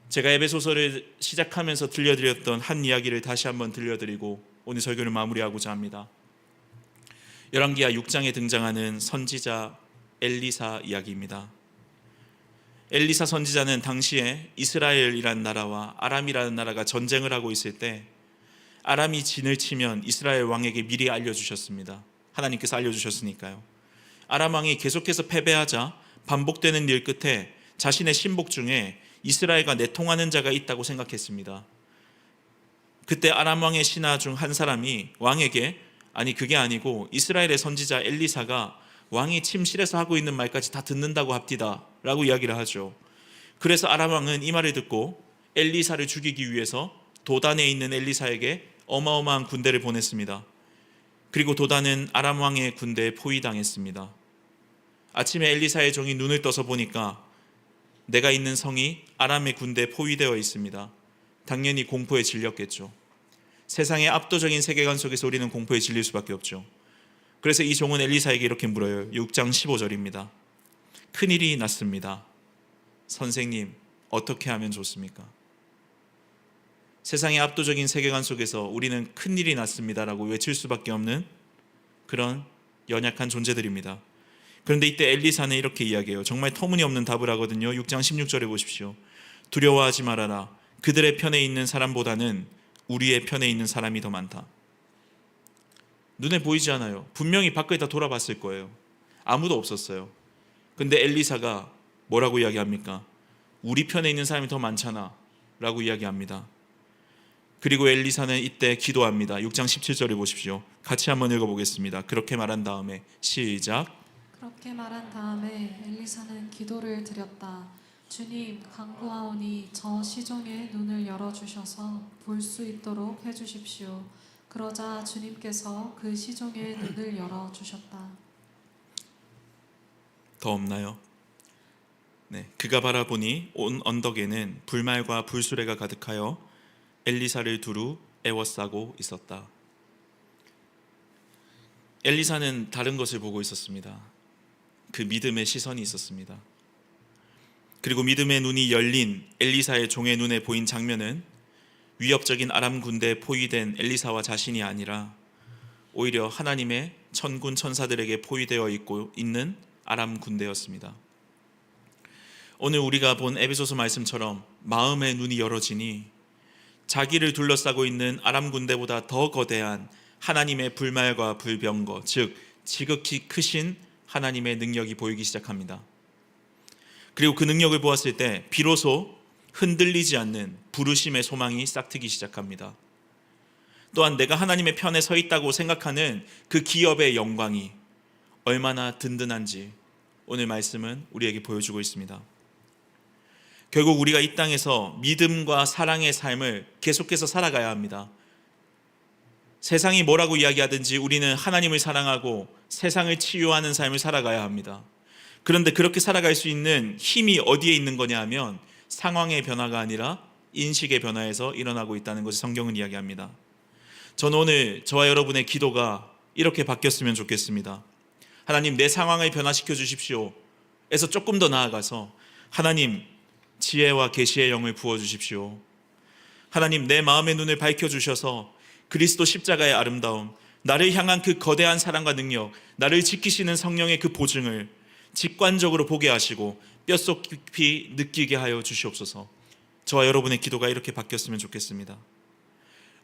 제가 에베소서를 시작하면서 들려드렸던 한 이야기를 다시 한번 들려드리고 오늘 설교를 마무리하고자 합니다. 열왕기하 6장에 등장하는 선지자 엘리사 이야기입니다. 엘리사 선지자는 당시에 이스라엘이라는 나라와 아람이라는 나라가 전쟁을 하고 있을 때 아람이 진을 치면 이스라엘 왕에게 미리 알려주셨습니다. 하나님께서 알려주셨으니까요. 아람 왕이 계속해서 패배하자 반복되는 일 끝에 자신의 신복 중에 이스라엘과 내통하는 자가 있다고 생각했습니다. 그때 아람 왕의 신하 중 한 사람이 왕에게 아니 그게 아니고 이스라엘의 선지자 엘리사가 왕이 침실에서 하고 있는 말까지 다 듣는다고 합디다 라고 이야기를 하죠. 그래서 아람 왕은 이 말을 듣고 엘리사를 죽이기 위해서 도단에 있는 엘리사에게 어마어마한 군대를 보냈습니다. 그리고 도단은 아람 왕의 군대에 포위당했습니다. 아침에 엘리사의 종이 눈을 떠서 보니까 내가 있는 성이 아람의 군대에 포위되어 있습니다. 당연히 공포에 질렸겠죠. 세상의 압도적인 세계관 속에서 우리는 공포에 질릴 수밖에 없죠. 그래서 이 종은 엘리사에게 이렇게 물어요. 6장 15절입니다. 큰일이 났습니다. 선생님, 어떻게 하면 좋습니까? 세상의 압도적인 세계관 속에서 우리는 큰일이 났습니다라고 외칠 수밖에 없는 그런 연약한 존재들입니다. 그런데 이때 엘리사는 이렇게 이야기해요. 정말 터무니없는 답을 하거든요. 6장 16절에 보십시오. 두려워하지 말아라. 그들의 편에 있는 사람보다는 우리의 편에 있는 사람이 더 많다. 눈에 보이지 않아요. 분명히 밖에 다 돌아봤을 거예요. 아무도 없었어요. 근데 엘리사가 뭐라고 이야기합니까? 우리 편에 있는 사람이 더 많잖아 라고 이야기합니다. 그리고 엘리사는 이때 기도합니다. 6장 17절을 보십시오. 같이 한번 읽어보겠습니다. 그렇게 말한 다음에 시작. 그렇게 말한 다음에 엘리사는 기도를 드렸다. 주님, 간구하오니 저 시종의 눈을 열어주셔서 볼 수 있도록 해주십시오. 그러자 주님께서 그 시종의 눈을 열어주셨다. 더 없나요? 네, 그가 바라보니 온 언덕에는 불말과 불수레가 가득하여 엘리사를 두루 애워싸고 있었다. 엘리사는 다른 것을 보고 있었습니다. 그 믿음의 시선이 있었습니다. 그리고 믿음의 눈이 열린 엘리사의 종의 눈에 보인 장면은 위협적인 아람 군대에 포위된 엘리사와 자신이 아니라 오히려 하나님의 천군 천사들에게 포위되어 있는 아람 군대였습니다. 오늘 우리가 본 에베소서 말씀처럼 마음의 눈이 열어지니 자기를 둘러싸고 있는 아람 군대보다 더 거대한 하나님의 불말과 불병거, 즉 지극히 크신 하나님의 능력이 보이기 시작합니다. 그리고 그 능력을 보았을 때 비로소 흔들리지 않는 부르심의 소망이 싹트기 시작합니다. 또한 내가 하나님의 편에 서 있다고 생각하는 그 기업의 영광이 얼마나 든든한지 오늘 말씀은 우리에게 보여주고 있습니다. 결국 우리가 이 땅에서 믿음과 사랑의 삶을 계속해서 살아가야 합니다. 세상이 뭐라고 이야기하든지 우리는 하나님을 사랑하고 세상을 치유하는 삶을 살아가야 합니다. 그런데 그렇게 살아갈 수 있는 힘이 어디에 있는 거냐 하면 상황의 변화가 아니라 인식의 변화에서 일어나고 있다는 것을 성경은 이야기합니다. 저는 오늘 저와 여러분의 기도가 이렇게 바뀌었으면 좋겠습니다. 하나님, 내 상황을 변화시켜 주십시오 에서 조금 더 나아가서 하나님, 지혜와 계시의 영을 부어주십시오. 하나님, 내 마음의 눈을 밝혀주셔서 그리스도 십자가의 아름다움, 나를 향한 그 거대한 사랑과 능력, 나를 지키시는 성령의 그 보증을 직관적으로 보게 하시고 뼛속 깊이 느끼게 하여 주시옵소서. 저와 여러분의 기도가 이렇게 바뀌었으면 좋겠습니다.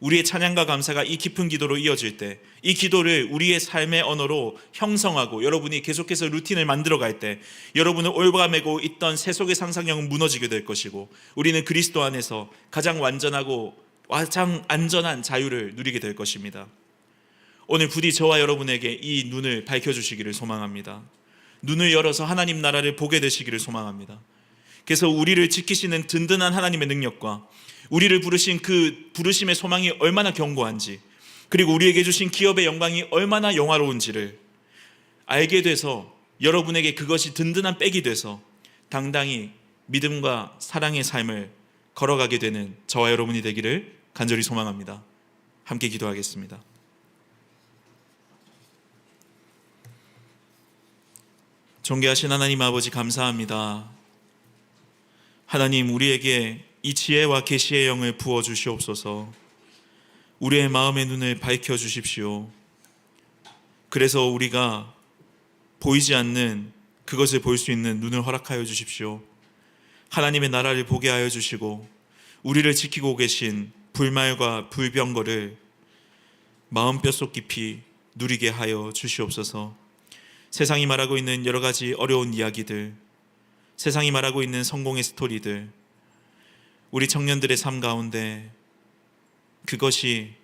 우리의 찬양과 감사가 이 깊은 기도로 이어질 때, 이 기도를 우리의 삶의 언어로 형성하고 여러분이 계속해서 루틴을 만들어갈 때 여러분을 올가매고 있던 세속의 상상력은 무너지게 될 것이고 우리는 그리스도 안에서 가장 완전하고 가장 안전한 자유를 누리게 될 것입니다. 오늘 부디 저와 여러분에게 이 눈을 밝혀주시기를 소망합니다. 눈을 열어서 하나님 나라를 보게 되시기를 소망합니다. 그래서 우리를 지키시는 든든한 하나님의 능력과 우리를 부르신 그 부르심의 소망이 얼마나 견고한지, 그리고 우리에게 주신 기업의 영광이 얼마나 영화로운지를 알게 돼서 여러분에게 그것이 든든한 백이 돼서 당당히 믿음과 사랑의 삶을 걸어가게 되는 저와 여러분이 되기를 간절히 소망합니다. 함께 기도하겠습니다. 존귀하신 하나님 아버지, 감사합니다. 하나님, 우리에게 이 지혜와 계시의 영을 부어 주시옵소서. 우리의 마음의 눈을 밝혀 주십시오. 그래서 우리가 보이지 않는 그것을 볼 수 있는 눈을 허락하여 주십시오. 하나님의 나라를 보게 하여 주시고 우리를 지키고 계신 불말과 불병거를 마음 뼛속 깊이 누리게 하여 주시옵소서. 세상이 말하고 있는 여러 가지 어려운 이야기들, 세상이 말하고 있는 성공의 스토리들, 우리 청년들의 삶 가운데 그것이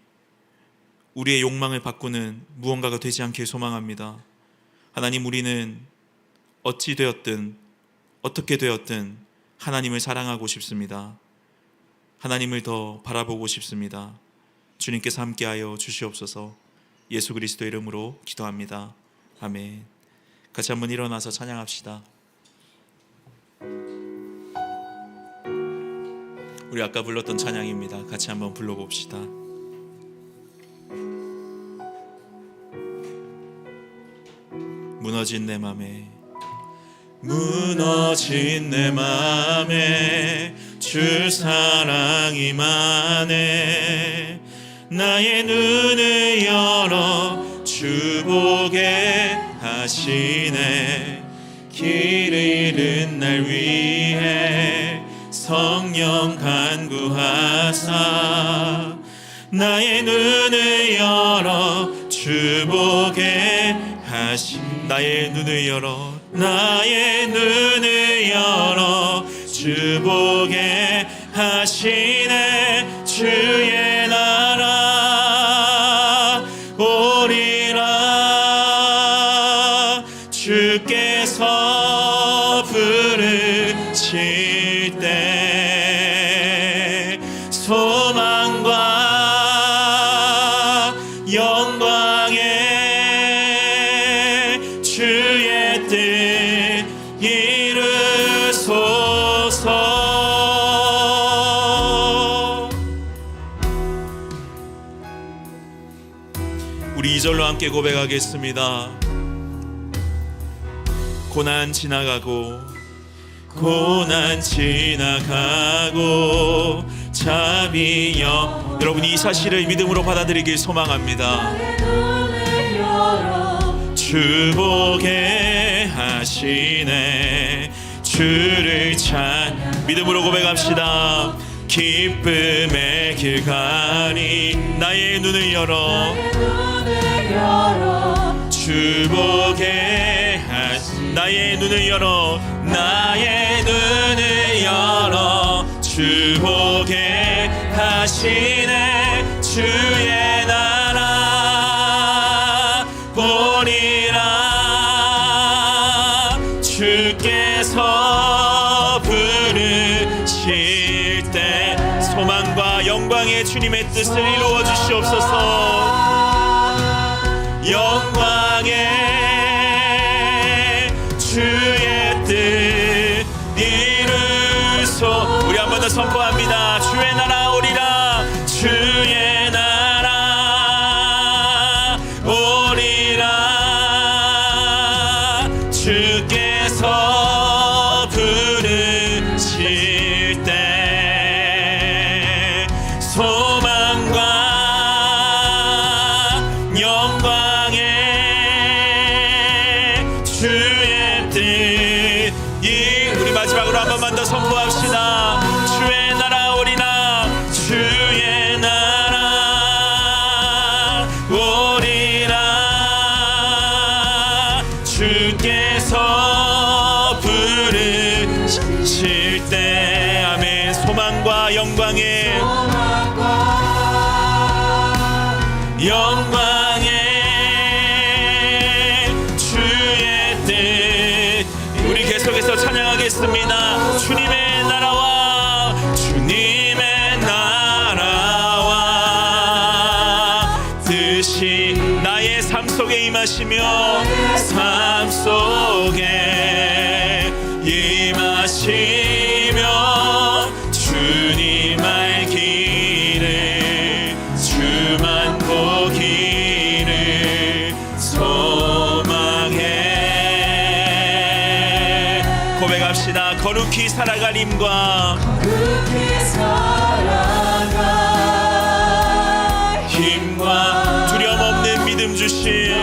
우리의 욕망을 바꾸는 무언가가 되지 않길 소망합니다. 하나님, 우리는 어찌 되었든 어떻게 되었든 하나님을 사랑하고 싶습니다. 하나님을 더 바라보고 싶습니다. 주님께서 함께하여 주시옵소서. 예수 그리스도의 이름으로 기도합니다. 아멘. 같이 한번 일어나서 찬양합시다. 우리 아까 불렀던 찬양입니다. 같이 한번 불러봅시다. 무너진 내 맘에 무너진 내 맘에 주 사랑이 많네. 나의 눈을 열어 주 보게 하시네. 길 잃은 날 위해 성령 간구하사 나의 눈을 열어 주 보게 나의 눈을 열어 나의 눈을 열어 주 보게 하시네. 주의 나라 오리라. 주께서 부르실 때 소망과 영광에 주의 뜻 이루소서. 우리 2절로 함께 고백하겠습니다. 고난 지나가고 고난 지나가고 자비여. 여러분 이 사실을 믿음으로 받아들이길 소망합니다. 주 보게 하시네. 주를 믿음으로 고백합시다. 기쁨의 길 가니 나의 눈을 열어 주 보게 나의 눈을 열어 나의 눈을 열어 주 보게 하시네. 주의 나라 보리라. 주께서 부르실 때 소망과 영광의 주님의 뜻을 이루어 주시옵소서. 영광의 주의 뜻 이루소. 우리 한 번 더 선포합니다. 주의 나라 오리라. 주의 나라 오리라. 주께서 부르실 때 소망과 영광의 주의 뜻. 우리 마지막으로 한 번만 더 선포합시다. 주의 나라 오리라. 주의 나라 오리라. 주께서 부르실 때 아멘. 소망과 영광의 주의 뜻. 우리 계속해서 찬양하겠습니다. 주님의 나라와 주님의 나라와 뜻이 나의 삶 속에 임하시며 삶 속에 임하시며 주님 알기를 주만 보기를 소망해. 고백합시다. 거룩히 살아가림과 힘과 두려움 없는 믿음 주시는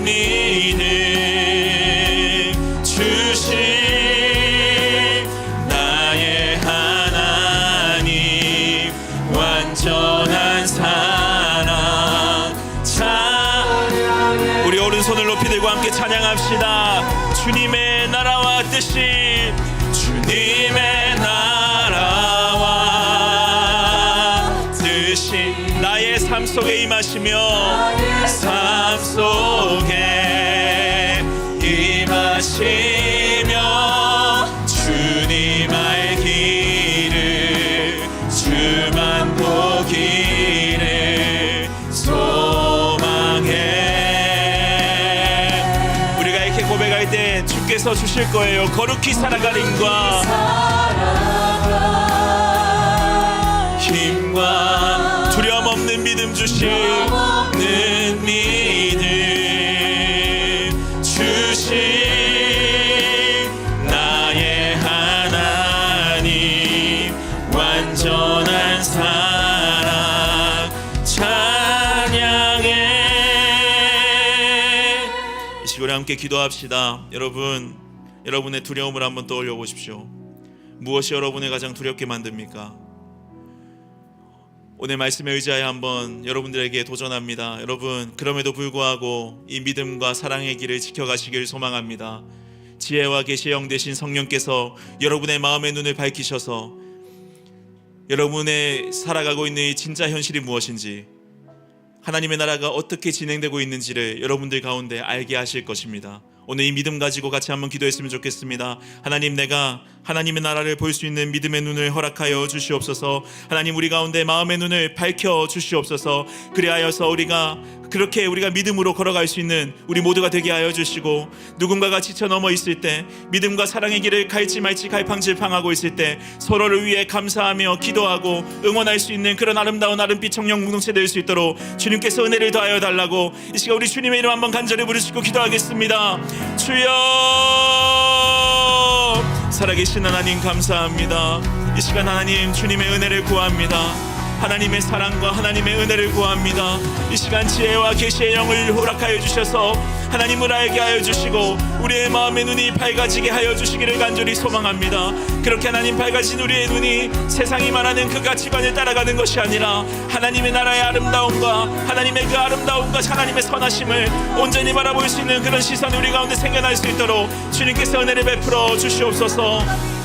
믿음 주신 나의 하나님 완전한 사랑. 우리 오른손을 높이 들고 함께 찬양합시다. 주님의 나라와 뜻이 주님의 나라와 뜻이 나의 삶 속에 임하시며 삶 속에 임하시며 주님 알기를 주만 보기를 소망해. 우리가 이렇게 고백할 때 주께서 주실 거예요. 거룩히 살아가림과 힘과 두려움 없는 믿음 주시는 믿음 우리 함께 기도합시다. 여러분의 두려움을 한번 떠올려 보십시오. 무엇이 여러분을 가장 두렵게 만듭니까? 오늘 말씀에 의지하여 한번 여러분들에게 도전합니다. 여러분, 그럼에도 불구하고 이 믿음과 사랑의 길을 지켜가시길 소망합니다. 지혜와 계시의 영 되신 성령께서 여러분의 마음의 눈을 밝히셔서 여러분의 살아가고 있는 이 진짜 현실이 무엇인지, 하나님의 나라가 어떻게 진행되고 있는지를 여러분들 가운데 알게 하실 것입니다. 오늘 이 믿음 가지고 같이 한번 기도했으면 좋겠습니다. 하나님, 내가 하나님의 나라를 볼 수 있는 믿음의 눈을 허락하여 주시옵소서. 하나님, 우리 가운데 마음의 눈을 밝혀 주시옵소서. 그리하여서 우리가 믿음으로 걸어갈 수 있는 우리 모두가 되게 하여 주시고, 누군가가 지쳐 넘어 있을 때, 믿음과 사랑의 길을 갈지 말지 갈팡질팡하고 있을 때 서로를 위해 감사하며 기도하고 응원할 수 있는 그런 아름다운 아름빛 청년 공동체 될 수 있도록 주님께서 은혜를 더하여 달라고 이 시간 우리 주님의 이름 한번 간절히 부르시고 기도하겠습니다. 주여, 살아계신 하나님 감사합니다. 이 시간 하나님, 주님의 은혜를 구합니다. 하나님의 사랑과 하나님의 은혜를 구합니다. 이 시간 지혜와 계시의 영을 허락하여 주셔서 하나님을 알게 하여 주시고 우리의 마음의 눈이 밝아지게 하여 주시기를 간절히 소망합니다. 그렇게 하나님 밝아진 우리의 눈이 세상이 말하는 그 가치관을 따라가는 것이 아니라 하나님의 나라의 아름다움과 하나님의 그 아름다움과 하나님의 선하심을 온전히 바라볼 수 있는 그런 시선이 우리 가운데 생겨날 수 있도록 주님께서 은혜를 베풀어 주시옵소서.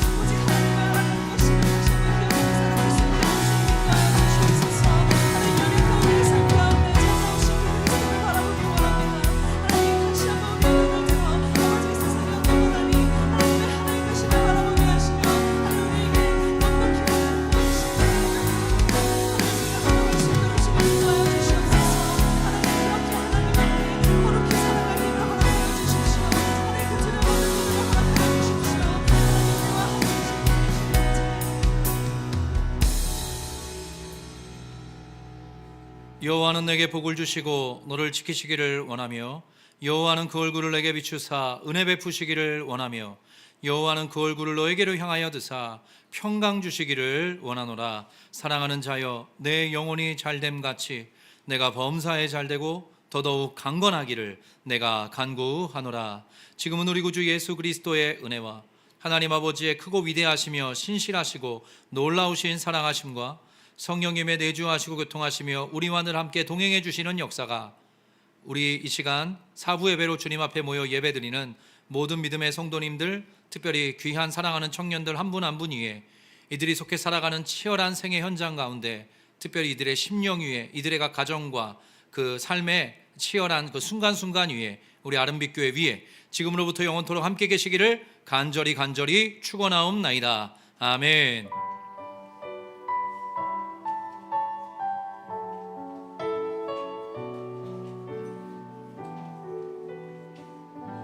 여호와는 내게 복을 주시고 너를 지키시기를 원하며 여호와는 그 얼굴을 내게 비추사 은혜 베푸시기를 원하며 여호와는 그 얼굴을 너에게로 향하여 드사 평강 주시기를 원하노라. 사랑하는 자여, 내 영혼이 잘됨 같이 내가 범사에 잘되고 더더욱 강건하기를 내가 간구하노라. 지금은 우리 구주 예수 그리스도의 은혜와 하나님 아버지의 크고 위대하시며 신실하시고 놀라우신 사랑하심과 성령님의 내주하시고 교통하시며 우리와 늘 함께 동행해 주시는 역사가 우리 이 시간 사부 예배로 주님 앞에 모여 예배드리는 모든 믿음의 성도님들, 특별히 귀한 사랑하는 청년들 한 분 한 분 위에, 이들이 속해 살아가는 치열한 생애 현장 가운데 특별히 이들의 심령 위에, 이들의 각 가정과 그 삶의 치열한 그 순간순간 위에, 우리 아름빛 교회 위에 지금으로부터 영원토록 함께 계시기를 간절히 축원하옵나이다. 아멘.